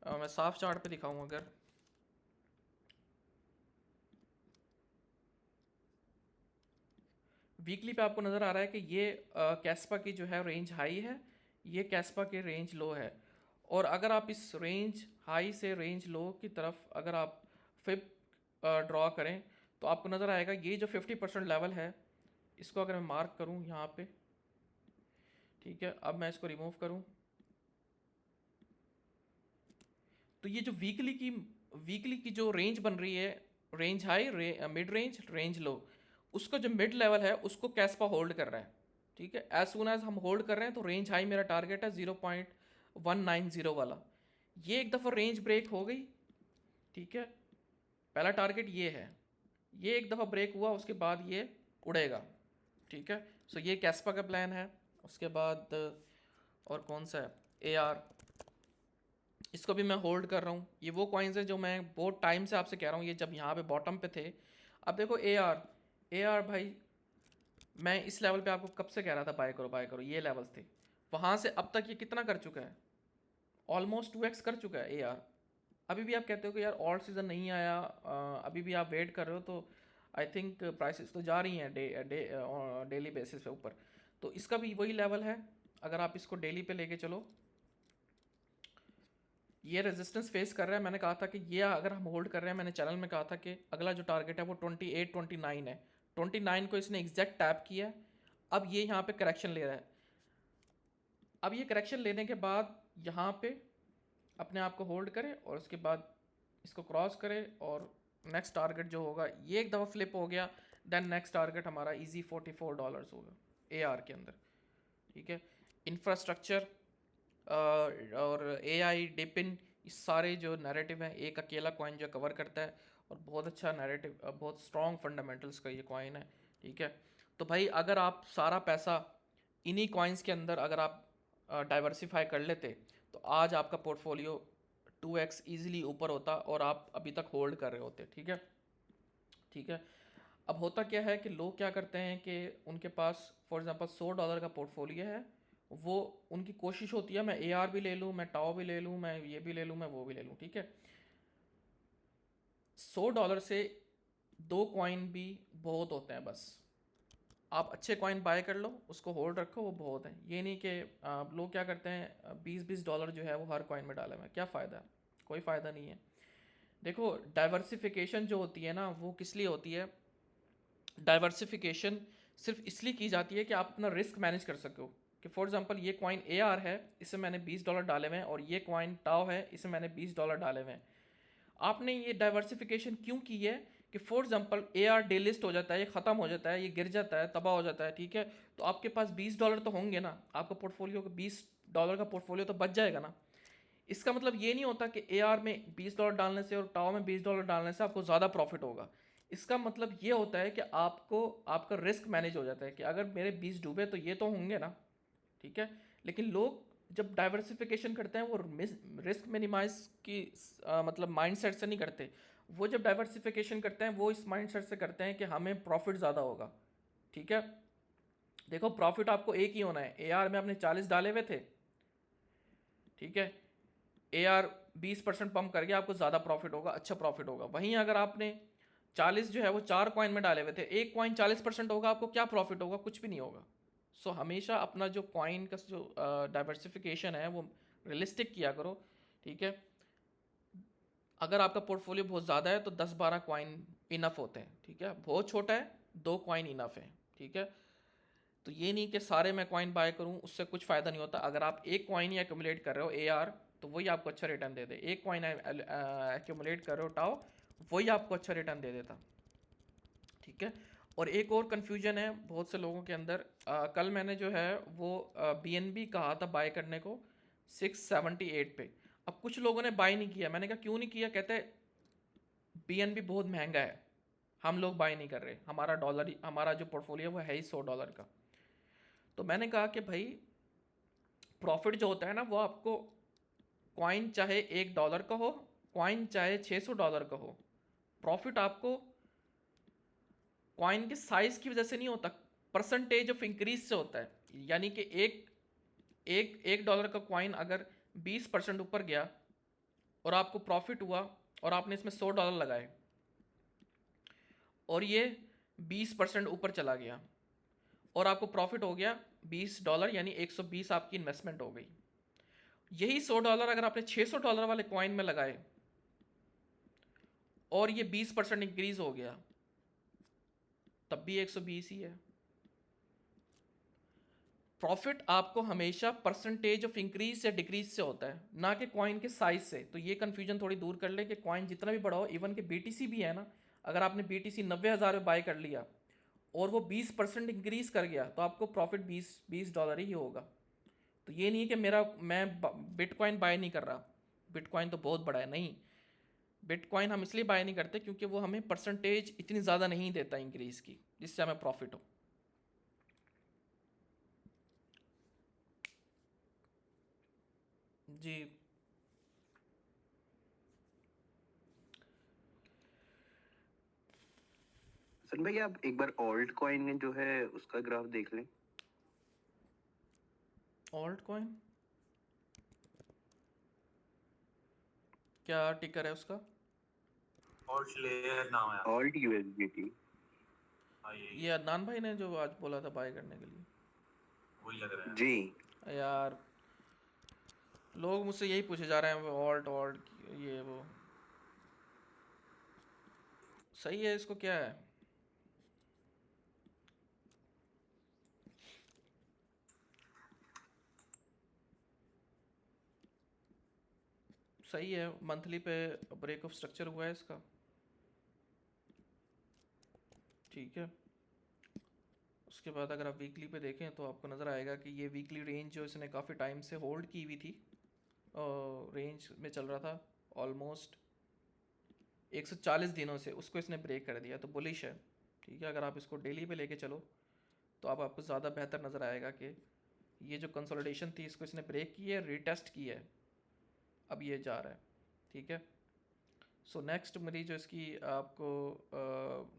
मैं साफ चार्ट पे दिखाऊँ, अगर वीकली पे आपको नज़र आ रहा है कि ये कैस्पा की जो है रेंज हाई है, ये कैस्पा की रेंज लो है। और अगर आप इस रेंज हाई से रेंज लो की तरफ अगर आप फिप ड्रॉ करें तो आपको नज़र आएगा ये जो 50% लेवल है, इसको अगर मैं मार्क करूं यहाँ पे, ठीक है। अब मैं इसको रिमूव करूं तो ये जो वीकली की जो रेंज बन रही है, range high, mid range, range low, उसका जो मिड लेवल है उसको कैस्पा होल्ड कर रहा है, ठीक है। एज सुन एज हम होल्ड कर रहे हैं तो रेंज हाई मेरा टारगेट है 0.190 वाला, ये एक दफ़ा रेंज ब्रेक हो गई, ठीक है। पहला टारगेट ये है, ये एक दफ़ा ब्रेक हुआ उसके बाद ये उड़ेगा, ठीक है। सो ये कैस्पा का प्लान है। उसके बाद और कौन सा है, AR, इसको भी मैं होल्ड कर रहा हूँ। ये वो कॉइन्स है जो मैं बहुत टाइम से आपसे कह रहा हूँ, ये जब यहाँ पे बॉटम पे थे। अब देखो AR भाई, मैं इस लेवल पे आपको कब से कह रहा था बाय करो, ये लेवल्स थे। वहाँ से अब तक ये कितना कर चुका है, ऑलमोस्ट 2x कर चुका है AR। अभी भी आप कहते हो कि यार ऑल सीज़न नहीं आया, अभी भी आप वेट कर रहे हो, तो आई थिंक प्राइसेस तो जा रही हैं डेली बेसिस पे ऊपर। तो इसका भी वही लेवल है, अगर आप इसको डेली पे लेके चलो, ये रेजिस्टेंस फेस कर रहा है। मैंने कहा था कि ये अगर हम होल्ड कर रहे हैं, मैंने चैनल में कहा था कि अगला जो टारगेट है वो 28-29 है। 29 को इसने एग्जैक्ट टैप किया, अब ये यहाँ पे करेक्शन ले रहा है। अब ये करेक्शन लेने के बाद यहाँ पे अपने आप को होल्ड करे और उसके बाद इसको क्रॉस करे, और नेक्स्ट टारगेट जो होगा ये एक दफ़ा फ्लिप हो गया, देन नेक्स्ट टारगेट हमारा इजी $44 होगा AR के अंदर, ठीक है। इंफ्रास्ट्रक्चर और AI डिपिन, इस सारे जो नैरेटिव हैं, एक अकेला कॉइन जो कवर करता है, और बहुत अच्छा नैरेटिव, बहुत स्ट्रॉन्ग फंडामेंटल्स का ये कॉइन है, ठीक है। तो भाई अगर आप सारा पैसा इन्हीं कॉइन्स के अंदर अगर आप डाइवर्सिफाई कर लेते तो आज आपका पोर्टफोलियो 2x ईजिली ऊपर होता और आप अभी तक होल्ड कर रहे होते, ठीक है, ठीक है। अब होता क्या है कि लोग क्या करते हैं कि उनके पास फॉर एग्जांपल $100 का पोर्टफोलियो है, वो उनकी कोशिश होती है मैं AR भी ले लूँ, मैं टाओ भी ले लूँ, मैं ये भी ले लूँ, मैं वो भी ले लूँ, ठीक है। $100 से 2 कॉइन भी बहुत होते हैं, बस आप अच्छे कॉइन बाय कर लो, उसको होल्ड रखो, वो बहुत है। ये नहीं कि लोग क्या करते हैं $20 जो है वो हर कॉइन में डाले हुए हैं, क्या फ़ायदा, कोई फ़ायदा नहीं है। देखो डाइवर्सिफिकेशन जो होती है ना, वो किस लिए होती है, डाइवर्सिफिकेशन सिर्फ इसलिए की जाती है कि आप अपना रिस्क मैनेज कर सको। कि फॉर एग्जांपल ये कॉइन AR है, इसे मैंने $20 डाले हुए हैं, और ये कॉइन टाओ है, इसे मैंने $20 डाले हुए हैं। आपने ये डाइवर्सिफिकेशन क्यों की है कि फॉर एग्जांपल AR डेलिस्ट हो जाता है, ये ख़त्म हो जाता है, ये गिर जाता है, तबाह हो जाता है, ठीक है, तो आपके पास $20 तो होंगे ना, आपका पोर्टफोलियो का $20 का पोर्टफोलियो तो बच जाएगा ना। इसका मतलब ये नहीं होता कि AR में $20 डालने से और टाओ में $20 डालने से आपको ज़्यादा प्रॉफिट होगा। इसका मतलब ये होता है कि आपको आपका रिस्क मैनेज हो जाता है कि अगर मेरे 20 डूबे तो ये तो होंगे ना, ठीक है। लेकिन लोग जब डाइवर्सिफिकेशन करते हैं वो रिस्क मिनिमाइज की मतलब माइंडसेट से नहीं करते, वो जब डाइवर्सिफिकेशन करते हैं वो इस माइंडसेट से करते हैं कि हमें प्रॉफिट ज़्यादा होगा, ठीक है। देखो प्रॉफिट आपको एक ही होना है। AR में आपने 40 डाले हुए थे, ठीक है, AR 20% पम्प करके आपको ज़्यादा प्रॉफिट होगा, अच्छा प्रॉफिट होगा। वहीं अगर आपने 40 जो है वो 4 कॉइन में डाले हुए थे, एक कॉइन 40% होगा, आपको क्या प्रॉफिट होगा? कुछ भी नहीं होगा। सो हमेशा अपना जो कॉइन का जो डाइवर्सिफिकेशन है वो रियलिस्टिक किया करो, ठीक है। अगर आपका पोर्टफोलियो बहुत ज़्यादा है तो 10-12 कॉइन इनफ होते हैं, ठीक है। बहुत छोटा है, 2 कॉइन इनफ है, ठीक है। तो ये नहीं कि सारे मैं कॉइन बाय करूँ, उससे कुछ फ़ायदा नहीं होता। अगर आप एक कॉइन ही एक्यूमुलेट कर रहे हो AR, तो वही आपको अच्छा रिटर्न दे दे। एक कॉइन एक्यूमुलेट कर रहे हो टाओ, वही आपको अच्छा रिटर्न दे देता, ठीक है। और एक और कन्फ्यूजन है बहुत से लोगों के अंदर, कल मैंने जो है वो BNB कहा था बाय करने को 678 पे। अब कुछ लोगों ने बाय नहीं किया, मैंने कहा क्यों नहीं किया? कहते BNB बहुत महंगा है, हम लोग बाय नहीं कर रहे, हमारा जो पोर्टफोलियो वो है ही $100 का। तो मैंने कहा कि भाई प्रॉफिट जो होता है ना वो आपको कॉइन चाहे $1 का हो, कॉइन चाहे $600 का हो, प्रॉफिट आपको कॉइन के साइज की वजह से नहीं होता, परसेंटेज ऑफ इंक्रीज से होता है। यानी कि एक $1 का कॉइन अगर 20% ऊपर गया और आपको प्रॉफिट हुआ और आपने इसमें $100 लगाए और ये 20% ऊपर चला गया और आपको प्रॉफिट हो गया $20, यानी 120 आपकी इन्वेस्टमेंट हो गई। यही $100 अगर आपने $600 वाले कॉइन में लगाए और ये 20% इंक्रीज हो गया, तब भी 120 ही है। प्रॉफिट आपको हमेशा परसेंटेज ऑफ इंक्रीज या डिक्रीज से होता है, ना कि कॉइन के साइज से। तो ये कन्फ्यूजन थोड़ी दूर कर ले कि कॉइन जितना भी बड़ा हो, इवन के BTC भी है ना, अगर आपने BTC 90,000 में बाय कर लिया और वो 20% इंक्रीज कर गया तो आपको प्रॉफिट $20 ही होगा। तो ये नहीं है कि मैं बिटकॉइन बाय नहीं कर रहा, बिटकॉइन तो बहुत बड़ा है, नहीं। बिटकॉइन हम इसलिए बाय नहीं करते क्योंकि वो हमें परसेंटेज इतनी ज़्यादा नहीं देता इंक्रीज की जिससे हमें प्रॉफिट हो। जी सन भाई, आप एक बार ऑल्ट कॉइन में जो है उसका ग्राफ देख लें। ऑल्ट कॉइन क्या टिकर है उसका? ऑल्ट लेयर नाम है। Alt USDT। हाँ ये अदनान भाई ने जो आज बोला था बाय करने के लिए, वही लग रहा है जी। यार लोग मुझसे यही पूछे जा रहे हैं ऑल्ट ऑल्ट ये वो। सही है, इसको क्या है? सही है, मंथली पे ब्रेक ऑफ स्ट्रक्चर हुआ है इसका, ठीक है। उसके बाद अगर आप वीकली पे देखें तो आपको नज़र आएगा कि ये वीकली रेंज जो इसने काफ़ी टाइम से होल्ड की हुई थी, रेंज में चल रहा था ऑलमोस्ट 140 दिनों से, उसको इसने ब्रेक कर दिया, तो बुलिश है, ठीक है। अगर आप इसको डेली पे लेके चलो तो अब आपको ज़्यादा बेहतर नज़र आएगा कि ये जो कंसोलिडेशन थी इसको इसने ब्रेक की है, रीटेस्ट की है, अब ये जा रहा है, ठीक है। सो नेक्स्ट मेरी जो इसकी आपको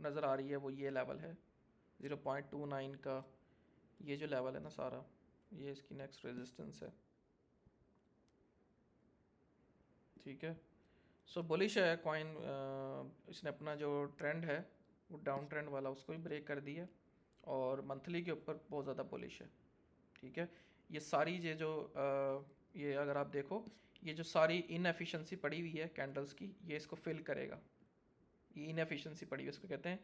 नज़र आ रही है वो ये लेवल है 0.29 का, ये जो लेवल है ना सारा, ये इसकी नेक्स्ट रेजिस्टेंस है, ठीक है। सो बुलिश है कॉइन, इसने अपना जो ट्रेंड है वो डाउन ट्रेंड वाला उसको भी ब्रेक कर दिया और मंथली के ऊपर बहुत ज़्यादा बुलिश है, ठीक है। ये सारी ये अगर आप देखो, ये जो सारी इनएफिशिएंसी पड़ी हुई है कैंडल्स की, ये इसको फिल करेगा। ये इनएफिशिएंसी पड़ी हुई है, इसको कहते हैं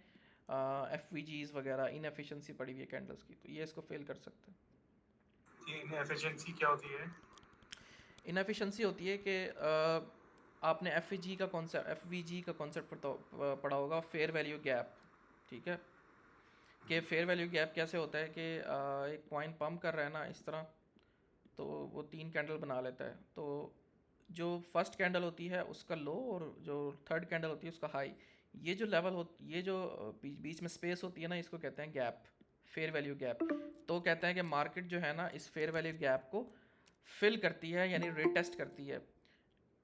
FVGs वगैरह, इनएफिशिएंसी पड़ी हुई है कैंडल्स की, तो ये इसको फिल कर सकते हैं। ये इनएफिशिएंसी क्या होती है? इनएफिशिएंसी होती है कि आपने FVG का कॉन्सेप्ट पढ़ा होगा, फेयर वैल्यू गैप, ठीक है। कि फेयर वैल्यू गैप कैसे होता है कि एक कॉइन पम्प कर रहा है ना इस तरह, तो वो 3 कैंडल बना लेता है, तो जो फर्स्ट कैंडल होती है उसका लो और जो थर्ड कैंडल होती है उसका हाई, ये जो लेवल हो, ये जो बीच में स्पेस होती है ना, इसको कहते हैं गैप, फेयर वैल्यू गैप। तो कहते हैं कि मार्केट जो है ना इस फेयर वैल्यू गैप को फिल करती है, यानी रीटेस्ट करती है,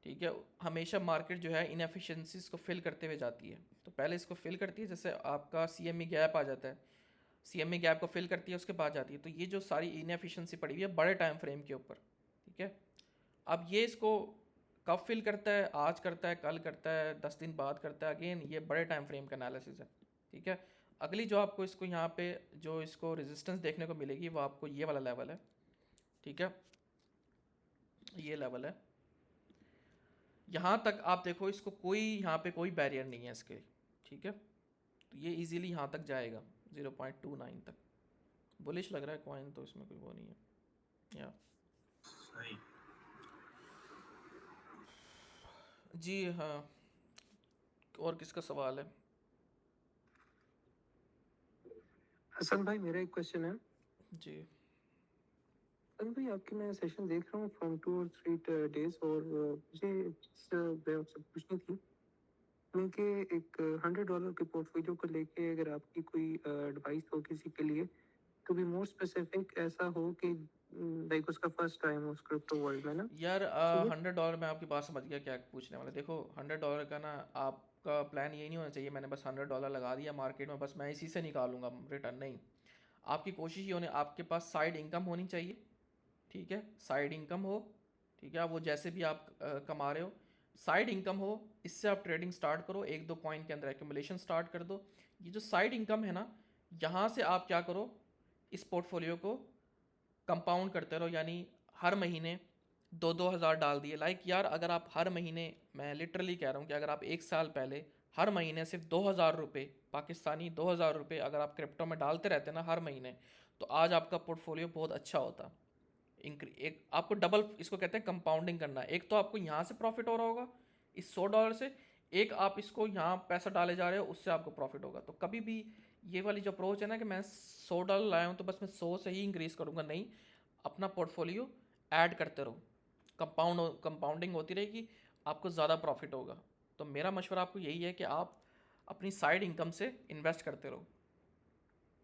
ठीक है। हमेशा मार्केट जो है इनएफिशिएंसीज को फिल करते हुए जाती है, तो पहले इसको फिल करती है, जैसे आपका CME गैप आ जाता है, CME गैप को फिल करती है, उसके बाद जाती है। तो ये जो सारी इनएफिशिएंसी पड़ी हुई है बड़े टाइम फ्रेम के ऊपर, ठीक है। अब ये इसको कब फिल करता है, आज करता है, कल करता है, 10 दिन बाद करता है, अगेन ये बड़े टाइम फ्रेम का एनालिसिस है, ठीक है। अगली जो आपको इसको यहाँ पे जो इसको रेजिस्टेंस देखने को मिलेगी वो आपको ये वाला लेवल है, ठीक है, ये लेवल है। यहाँ तक आप देखो, इसको कोई यहाँ पे कोई बैरियर नहीं है इसके, ठीक है। तो ये इजीली यहाँ तक जाएगा 0.29 तक। बुलिश लग रहा है कॉइन, तो इसमें कोई वो नहीं है या सही। जी। हाँ, और किसका सवाल है? हसन भाई मेरा एक क्वेश्चन है। जी हसन भाई आपकी मैं सेशन देख रहा हूँ फ्रॉम 2 और 3 डेज, और मुझे आपसे पूछनी थी क्योंकि एक $100 के पोर्टफोलियो को लेके अगर आपकी कोई एडवाइस हो किसी के लिए, टू बी मोर स्पेसिफिक, ऐसा हो कि लाइक उसका फर्स्ट टाइम हो क्रिप्टो वर्ल्ड में ना। यार, तो वो $100 में आपकी बात समझ गया क्या पूछने वाले। देखो $100 का ना, आपका प्लान ये नहीं होना चाहिए मैंने बस $100 लगा दिया मार्केट में, बस मैं इसी से निकालूंगा रिटर्न। नहीं, आपकी कोशिश ये होनी, आपके पास साइड इनकम होनी चाहिए, ठीक है। साइड इनकम हो, ठीक है, वो जैसे भी आप कमा रहे हो, साइड इनकम हो, इससे आप ट्रेडिंग स्टार्ट करो, एक दो कॉइन के अंदर एक्यूमुलेशन स्टार्ट कर दो। ये जो साइड इनकम है ना, यहाँ से आप क्या करो, इस पोर्टफोलियो को कंपाउंड करते रहो, यानी हर महीने 2-2 हज़ार डाल दिए। लाइक यार, अगर आप हर महीने, मैं लिटरली कह रहा हूँ कि अगर आप 1 साल पहले हर महीने सिर्फ 2,000 रुपये पाकिस्तानी, 2,000 रुपये अगर आप क्रिप्टो में डालते रहते ना हर महीने, तो आज आपका पोर्टफोलियो बहुत अच्छा होता। एक आपको डबल, इसको कहते हैं कंपाउंडिंग करना। एक तो आपको यहाँ से प्रॉफिट हो रहा होगा इस $100 से, एक आप इसको यहाँ पैसा डाले जा रहे हो उससे आपको प्रॉफिट होगा। तो कभी भी ये वाली जो अप्रोच है ना कि मैं $100 लाया हूँ तो बस मैं 100 से ही इंक्रीज़ करूँगा, नहीं, अपना पोर्टफोलियो ऐड करते रहो, कंपाउंडिंग होती रहेगी, आपको ज़्यादा प्रॉफिट होगा। तो मेरा मशवरा आपको यही है कि आप अपनी साइड इनकम से इन्वेस्ट करते रहो,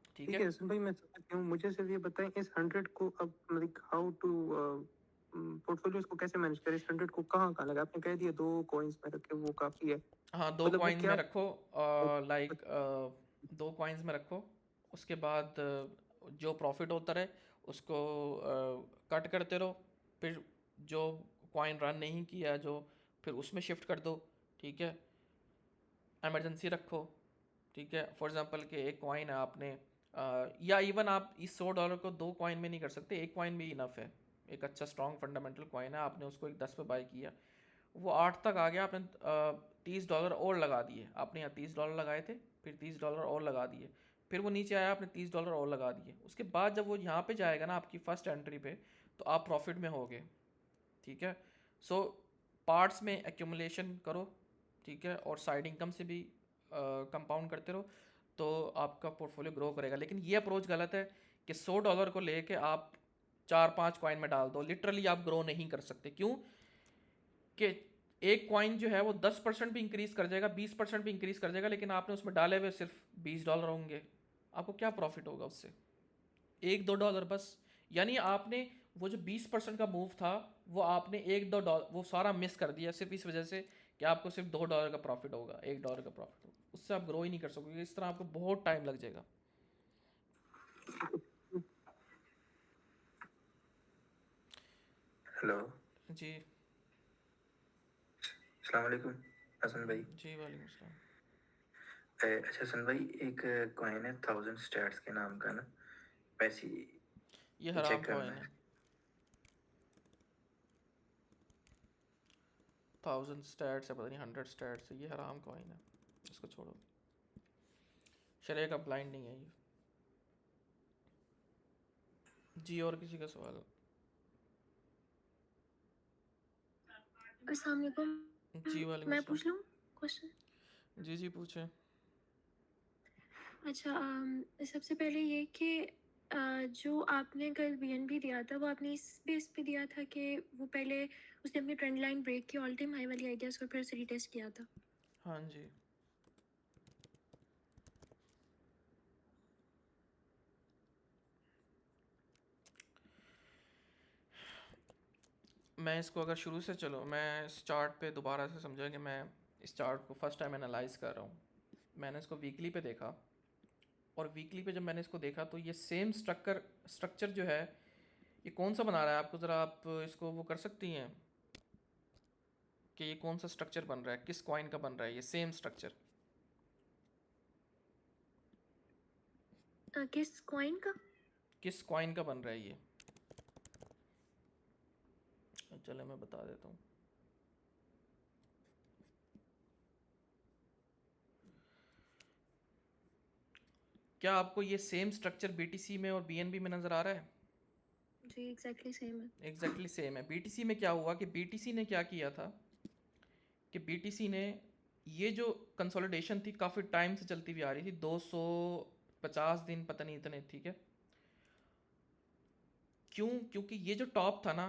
ठीक ठीक है। है हसन भाई, मैं समझ गया हूँ। मुझे सिर्फ ये बताएं इस 100 को अब लाइक हाउ टू पोर्टफोलियोज को कैसे मैनेज करें। इस 100 को कहाँ लगा, आपने कह दिया 2 कॉइन्स में रखे, वो काफ़ी है, हाँ, 2 मतलब वो कॉइन्स में क्या। रखो, लाइक 2 कॉइन्स में रखो। उसके बाद जो प्रॉफिट होता रहे उसको कट करते रहो, फिर जो कॉइन रन नहीं किया जो, फिर उसमें शिफ्ट कर दो, ठीक है। एमरजेंसी रखो, ठीक है। फॉर एग्जांपल कि एक कॉइन है आपने, या इवन आप इस $100 को 2 कॉइन में नहीं कर सकते, एक कॉइन भी इनफ है। एक अच्छा स्ट्रॉन्ग फंडामेंटल कॉइन है, आपने उसको एक 10 पे बाय किया, वो 8 तक आ गया, आपने $30 और लगा दिए। आपने यहाँ $30 लगाए थे, फिर $30 और लगा दिए, फिर वो नीचे आया, आपने $30 और लगा दिए। उसके बाद जब वो यहाँ पे जाएगा ना आपकी फर्स्ट एंट्री पे, तो आप प्रॉफिट में होगे, ठीक है। सो पार्ट्स में एक्यूमुलेशन करो, ठीक है, और साइड इनकम से भी कंपाउंड करते रहो, तो आपका पोर्टफोलियो ग्रो करेगा। लेकिन ये अप्रोच गलत है कि $100 को लेके आप 4-5 कॉइन में डाल दो, लिटरली आप ग्रो नहीं कर सकते। क्यों कि एक कॉइन जो है वो 10% भी इंक्रीज कर जाएगा, 20% भी इंक्रीज कर जाएगा, लेकिन आपने उसमें डाले हुए सिर्फ $20 होंगे, आपको क्या प्रॉफिट होगा उससे? $1-2 बस। यानी आपने वो जो 20% का मूव था वो आपने $1-2 वो सारा मिस कर दिया, सिर्फ इस वजह से कि आपको सिर्फ $2 का प्रॉफिट होगा, $1 का प्रॉफिट होगा, उससे आप ग्रो ही नहीं कर सकोगे। इस तरह आपको बहुत टाइम लग जाएगा। हेलो, जी अस्सलाम वालेकुम हसन भाई। जी, वालेकुम अस्सलाम। अच्छा हसन भाई, एक कॉइन है 1000 स्टैट्स के नाम का ना, पैसे ये हराम चेक कॉइन करना है, है। 1000 स्टैट्स है, पता नहीं 100 स्टैट्स है, ये हराम कॉइन है, इसको छोड़ो, शरीय का ब्लाइंड नहीं है ये। जी, और किसी का सवाल? अस्सलाम वालेकुम। जी वालेकुम मैं अस्सलाम। पूछ लूँ क्वेश्चन? जी जी पूछें। अच्छा, सबसे पहले ये कि जो आपने कल बीएनबी दिया था वो आपने इस बेस पे दिया था कि वो पहले उसने अपनी ट्रेंड लाइन ब्रेक की, ऑल टाइम हाई वाली आइडियाज़ को फिर से रीटेस्ट किया था। हाँ जी, मैं इसको अगर शुरू से, चलो मैं इस चार्ट पे दोबारा से समझा कि मैं इस चार्ट को फर्स्ट टाइम एनालाइज कर रहा हूँ। मैंने इसको वीकली पे देखा, और वीकली पे जब मैंने इसको देखा तो ये सेम स्ट्रक्चर जो है, ये कौन सा बना रहा है आपको, ज़रा आप इसको वो कर सकती हैं, कि ये कौन सा स्ट्रक्चर बन रहा है, किस कॉइन का बन रहा है ये सेम स्ट्रक्चर? किस कॉइन का? किस कॉइन का बन रहा है ये? चलो मैं बता देता हूँ। क्या आपको ये सेम स्ट्रक्चर बीटीसी में और बीएनबी में नज़र आ रहा है? जी एग्जैक्टली सेम है। एग्जैक्टली सेम है। बीटीसी में क्या हुआ कि बीटीसी ने क्या किया था कि बीटीसी ने ये जो कंसोलिडेशन थी काफ़ी टाइम से चलती हुई आ रही थी, 250 दिन पता नहीं इतने, ठीक है। क्यों? क्योंकि ये जो टॉप था ना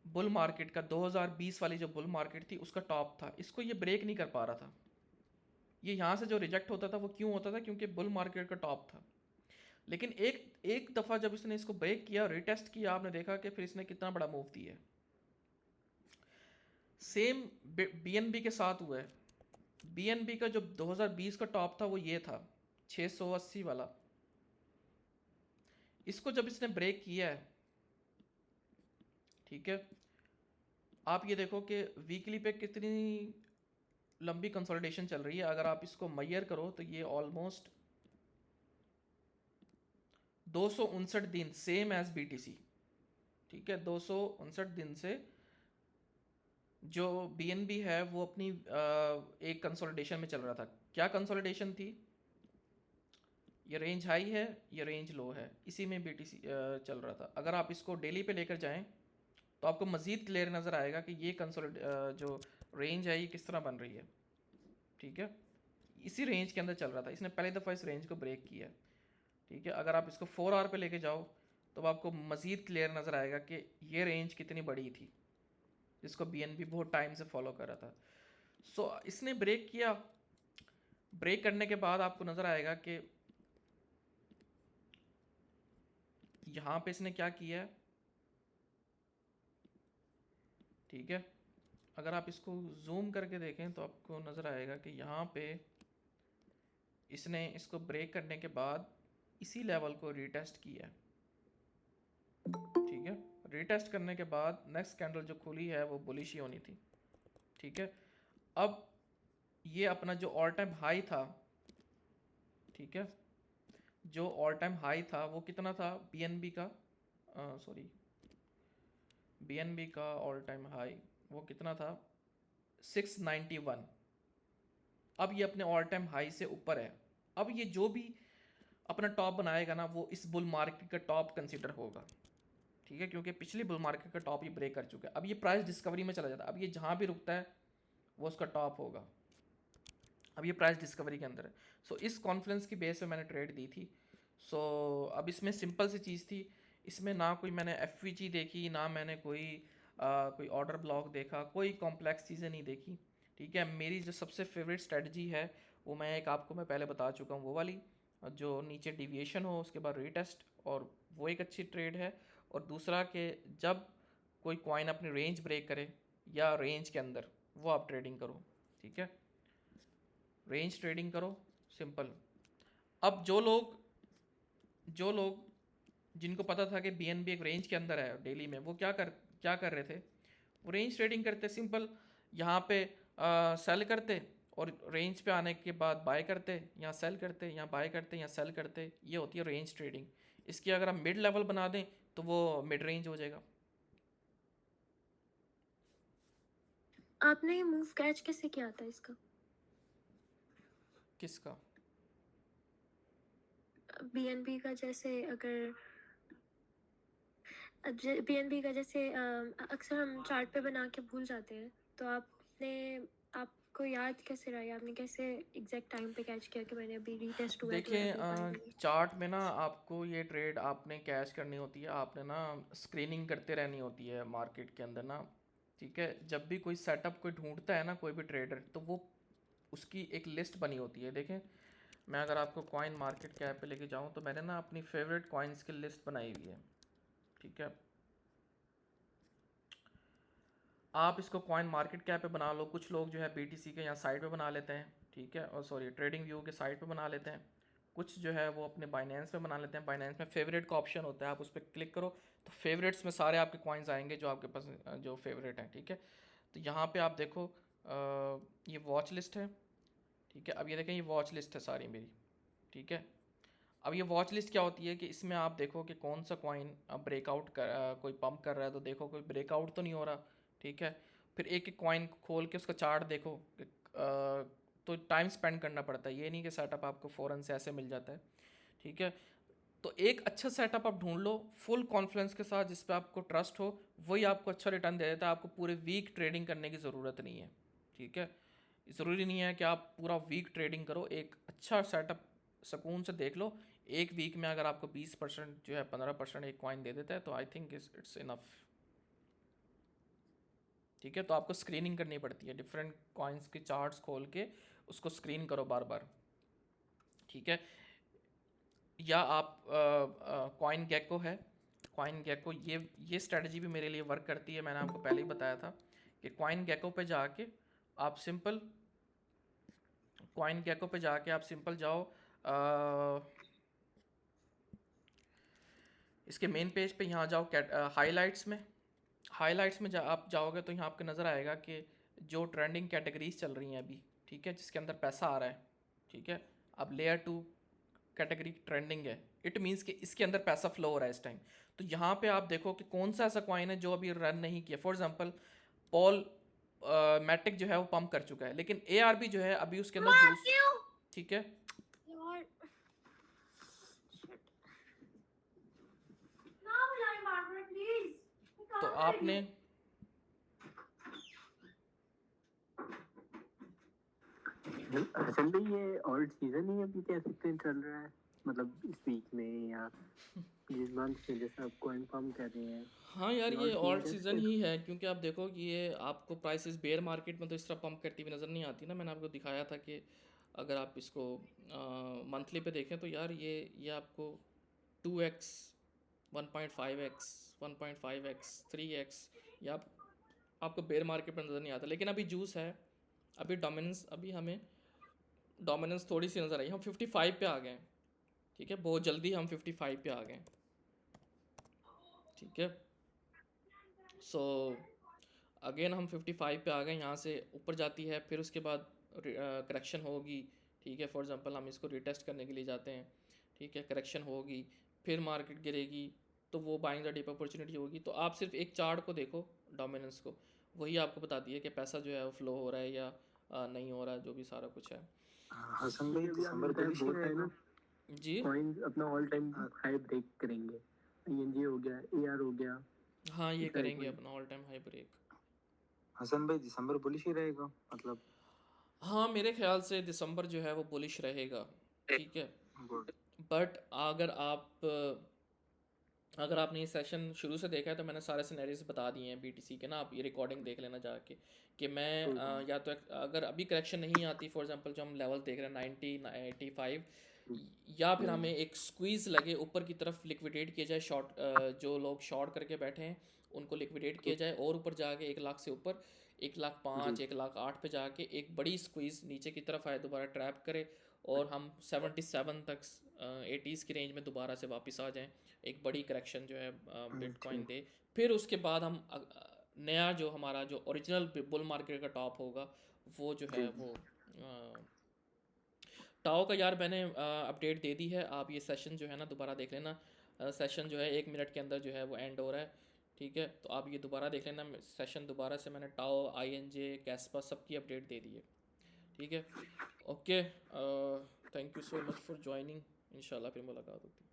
बुल मार्केट का, 2020 वाली जो बुल मार्केट थी उसका टॉप था, इसको ये ब्रेक नहीं कर पा रहा था। ये यहाँ से जो रिजेक्ट होता था वो क्यों होता था? क्योंकि बुल मार्केट का टॉप था। लेकिन एक दफ़ा जब इसने इसको ब्रेक किया, रिटेस्ट किया, आपने देखा कि फिर इसने कितना बड़ा मूव दिया। सेम बीएनबी के साथ हुआ है। बीएनबी का जो 2020 का टॉप था वो ये था 680 वाला। इसको जब इसने ब्रेक किया है, ठीक है, आप ये देखो कि वीकली पे कितनी लंबी कंसोलिडेशन चल रही है। अगर आप इसको मेजर करो तो ये ऑलमोस्ट 259 दिन, सेम एज बीटीसी, ठीक है। 259 दिन से जो बीएनबी है वो अपनी एक कंसोलिडेशन में चल रहा था। क्या कंसोलिडेशन थी? ये रेंज हाई है, ये रेंज लो है, इसी में बीटीसी चल रहा था। अगर आप इसको डेली पे लेकर जाएं तो आपको मज़ीद क्लियर नज़र आएगा कि ये जो रेंज है ये किस तरह बन रही है, ठीक है। इसी रेंज के अंदर चल रहा था, इसने पहली दफ़ा इस रेंज को ब्रेक किया, ठीक है। अगर आप इसको 4 आवर पे लेके जाओ तो आपको मज़ीद क्लियर नज़र आएगा कि ये रेंज कितनी बड़ी थी जिसको बीएनबी बहुत टाइम से फॉलो कर रहा था। सो इसने ब्रेक किया। ब्रेक करने के बाद आपको नज़र आएगा कि यहाँ पे इसने क्या किया है, ठीक है। अगर आप इसको जूम करके देखें तो आपको नज़र आएगा कि यहाँ पे इसने इसको ब्रेक करने के बाद इसी लेवल को रीटेस्ट किया है, ठीक है। रीटेस्ट करने के बाद नेक्स्ट कैंडल जो खुली है वो बुलिश ही होनी थी, ठीक है। अब ये अपना जो ऑल टाइम हाई था, ठीक है, जो ऑल टाइम हाई था वो कितना था बीएनबी का, बीएनबी का ऑल टाइम हाई वो कितना था 691। अब ये अपने ऑल टाइम हाई से ऊपर है। अब ये जो भी अपना टॉप बनाएगा ना वो इस बुल मार्केट का टॉप कंसीडर होगा, ठीक है, क्योंकि पिछली बुल मार्केट का टॉप ये ब्रेक कर चुका है। अब ये प्राइस डिस्कवरी में चला जाता है। अब ये जहाँ भी रुकता है वो उसका टॉप होगा। अब ये प्राइस डिस्कवरी के अंदर है। सो इस कॉन्फ्रेंस की बेस पे मैंने ट्रेड दी थी। सो अब इसमें सिंपल सी चीज़ थी, इसमें ना कोई मैंने एफवीजी देखी, ना मैंने कोई ऑर्डर ब्लॉक देखा, कोई कॉम्प्लेक्स चीज़ें नहीं देखी, ठीक है। मेरी जो सबसे फेवरेट स्ट्रेटजी है वो आपको मैं पहले बता चुका हूँ, वो वाली जो नीचे डिविएशन हो उसके बाद रीटेस्ट, और वो एक अच्छी ट्रेड है। और दूसरा कि जब कोई कॉइन अपनी रेंज ब्रेक करे या रेंज के अंदर, वो आप ट्रेडिंग करो, ठीक है। रेंज ट्रेडिंग करो, सिंपल। अब जो लोग जिनको पता था कि बीएनबी एक रेंज के अंदर है डेली में, वो क्या कर रहे थे? वो रेंज ट्रेडिंग करते, सिंपल। यहाँ पे सेल करते और रेंज पे आने के बाद बाय करते, यहाँ सेल करते, यहाँ बाय करते, यहाँ सेल करते। ये होती है रेंज ट्रेडिंग। इसकी अगर हम मिड लेवल बना दें तो वो मिड रेंज हो जाएगा। आपने ये मूव कैच कैसे किया था इसका? किसका? बीएनबी का। जैसे अगर बीएनबी का जैसे अक्सर हम चार्ट पे बना के भूल जाते हैं, तो आपको याद कैसे रहा? आपने कैसे एग्जैक्ट टाइम पे कैच किया कि मैंने अभी रीटेस्ट हुआ है तो देखिए मैं अभी buy करूं? चार्ट में ना आपको ये ट्रेड आपने कैच करनी होती है, आपने ना स्क्रीनिंग करते रहनी होती है मार्केट के अंदर ना, ठीक है। जब भी कोई सेटअप कोई ढूंढता है ना, कोई भी ट्रेडर, तो वो उसकी एक लिस्ट बनी होती है। देखें, मैं अगर आपको कॉइन मार्केट कैप पे लेके जाऊँ तो मैंने ना अपनी फेवरेट कॉइन्स की लिस्ट बनाई हुई है, ठीक है। आप इसको कॉइन मार्केट कैप पे बना लो। कुछ लोग जो है बीटीसी के यहाँ साइड पे बना लेते हैं, ठीक है, और सॉरी ट्रेडिंग व्यू के साइड पे बना लेते हैं। कुछ जो है वो अपने बाइनेंस पे बना लेते हैं। बाइनेंस में फेवरेट का ऑप्शन होता है, आप उस पर क्लिक करो तो फेवरेट्स में सारे आपके कॉइन्स आएंगे जो आपके पास जो फेवरेट हैं, ठीक है। तो यहाँ पे आप देखो ये वॉच लिस्ट है, ठीक है। अब ये देखें, ये वॉच लिस्ट है सारी मेरी, ठीक है। अब ये वॉच लिस्ट क्या होती है कि इसमें आप देखो कि कौन सा कॉइन ब्रेकआउट कर कोई पंप कर रहा है तो देखो कोई ब्रेकआउट तो नहीं हो रहा, ठीक है। फिर एक एक कॉइन खोल के उसका चार्ट देखो कि, तो टाइम स्पेंड करना पड़ता है, ये नहीं कि सेटअप आपको फ़ौरन से ऐसे मिल जाता है, ठीक है। तो एक अच्छा सेटअप आप ढूंढ लो फुल कॉन्फिडेंस के साथ, जिस पे आपको ट्रस्ट हो, वही आपको अच्छा रिटर्न दे देता है। आपको पूरे वीक ट्रेडिंग करने की ज़रूरत नहीं है, ठीक है। ज़रूरी नहीं है कि आप पूरा वीक ट्रेडिंग करो, एक अच्छा सेटअप सुकून से देख लो। एक वीक में अगर आपको 20% जो है 15% एक कॉइन दे देता है तो आई थिंक इट्स इनफ, ठीक है। तो आपको स्क्रीनिंग करनी पड़ती है, डिफरेंट कॉइन्स के चार्ट्स खोल के उसको स्क्रीन करो बार बार, ठीक है। या आप कॉइन गेको है, कॉइन गेको, ये स्ट्रेटजी भी मेरे लिए वर्क करती है। मैंने आपको पहले ही बताया था कि कॉइन गेको पे जाके आप सिंपल जाओ, इसके मेन पेज पे यहाँ जाओ, हाईलाइट्स में आप जाओगे तो यहाँ आपको नज़र आएगा कि जो ट्रेंडिंग कैटेगरीज चल रही हैं अभी, ठीक है, जिसके अंदर पैसा आ रहा है, ठीक है। अब लेयर 2 कैटेगरी ट्रेंडिंग है, इट मीन्स कि इसके अंदर पैसा फ्लो हो रहा है इस टाइम। तो यहाँ पे आप देखो कि कौन सा ऐसा कॉइन है जो अभी रन नहीं किया। फॉर एग्जांपल पॉल मैटिक जो है वो पंप कर चुका है, लेकिन ARB जो है अभी उसके अंदर जूस, ठीक है। तो आपने हसन भाई ये ऑल्ट सीजन ही अभी कह सकते हैं चल रहा है, मतलब इस वीक में या जिस मंथ में, जैसे आप कॉइन फार्म कर रहे हैं। हाँ यार, ये ये alt ऑल्ट season सीज़न है? ही है, क्योंकि आप देखो कि ये आपको प्राइसेस बेयर मार्केट में तो इस तरह पंप करती हुई नज़र नहीं आती ना। मैंने आपको दिखाया था कि अगर आप इसको मंथली पे देखें तो यार ये आपको 2x 1.5x 1.5x 3x ये आपको बेयर मार्केट में नज़र नहीं आता। लेकिन अभी जूस है, अभी डोमिनेंस, अभी हमें डोमिनेंस थोड़ी सी नज़र आई, हम 55 पे आ गए हैं, ठीक है। बहुत जल्दी हम 55 पे आ गए हैं, ठीक है। सो अगेन हम 55 पे आ गए, यहाँ से ऊपर जाती है, फिर उसके बाद करेक्शन होगी, ठीक है। फॉर एग्जांपल हम इसको रिटेस्ट करने के लिए जाते हैं, ठीक है, करेक्शन होगी, फिर मार्केट गिरेगी, तो वो बाइंग द डिप अपॉर्चुनिटी होगी। तो आप सिर्फ एक चार्ट को देखो, डोमिनेंस को, वही आपको बताती है कि पैसा जो है वो फ्लो हो रहा है या नहीं हो रहा है, जो भी सारा कुछ है। हसन भाई दिसंबर बुलिश ही रहेगा, जी कॉइन्स अपना ऑल टाइम हाई ब्रेक करेंगे। ING हो गया, AR हो गया, हाँ, ये सारे करेंगे coin। अपना all time high break. Hasan भाई दिसंबर बुलिश ही रहेगा, मतलब हाँ, मेरे ख्याल से दिसंबर जो है वो बुलिश रहेगा, ठीक है। गुड। बट अगर आपने ये सेशन शुरू से देखा है तो मैंने सारे सिनेरियोज बता दिए हैं BTC के ना। आप ये रिकॉर्डिंग देख लेना जाके कि मैं या तो अगर अभी करेक्शन नहीं आती, फॉर एग्जांपल जो हम लेवल देख रहे हैं 90 85, या फिर हमें एक स्क्वीज़ लगे ऊपर की तरफ, लिक्विडेट किया जाए शॉर्ट, जो लोग शॉर्ट करके बैठे हैं उनको लिक्विडेट किया जाए, और ऊपर जाके 1 लाख से ऊपर 1,05,000 1,08,000 पे जाके एक बड़ी स्क्वीज़ नीचे की तरफ आए, दोबारा ट्रैप करे, और हम 77 तक 80s की रेंज में दोबारा से वापस आ जाएं, एक बड़ी करेक्शन जो है बिटकॉइन दे। फिर उसके बाद हम नया जो हमारा जो ओरिजिनल बुल मार्केट का टॉप होगा वो जो है वो टाओ का यार मैंने अपडेट दे दी है। आप ये सेशन जो है ना दोबारा देख लेना, सेशन जो है 1 मिनट के अंदर जो है वो एंड हो रहा है, ठीक है। तो आप ये दोबारा देख लेना सेशन, दोबारा से मैंने टाओ INJ कैस्पा सबकी अपडेट दे दी है, ठीक है। Okay, thank you so much for joining, इंशाल्लाह फिर मुलाकात होती है।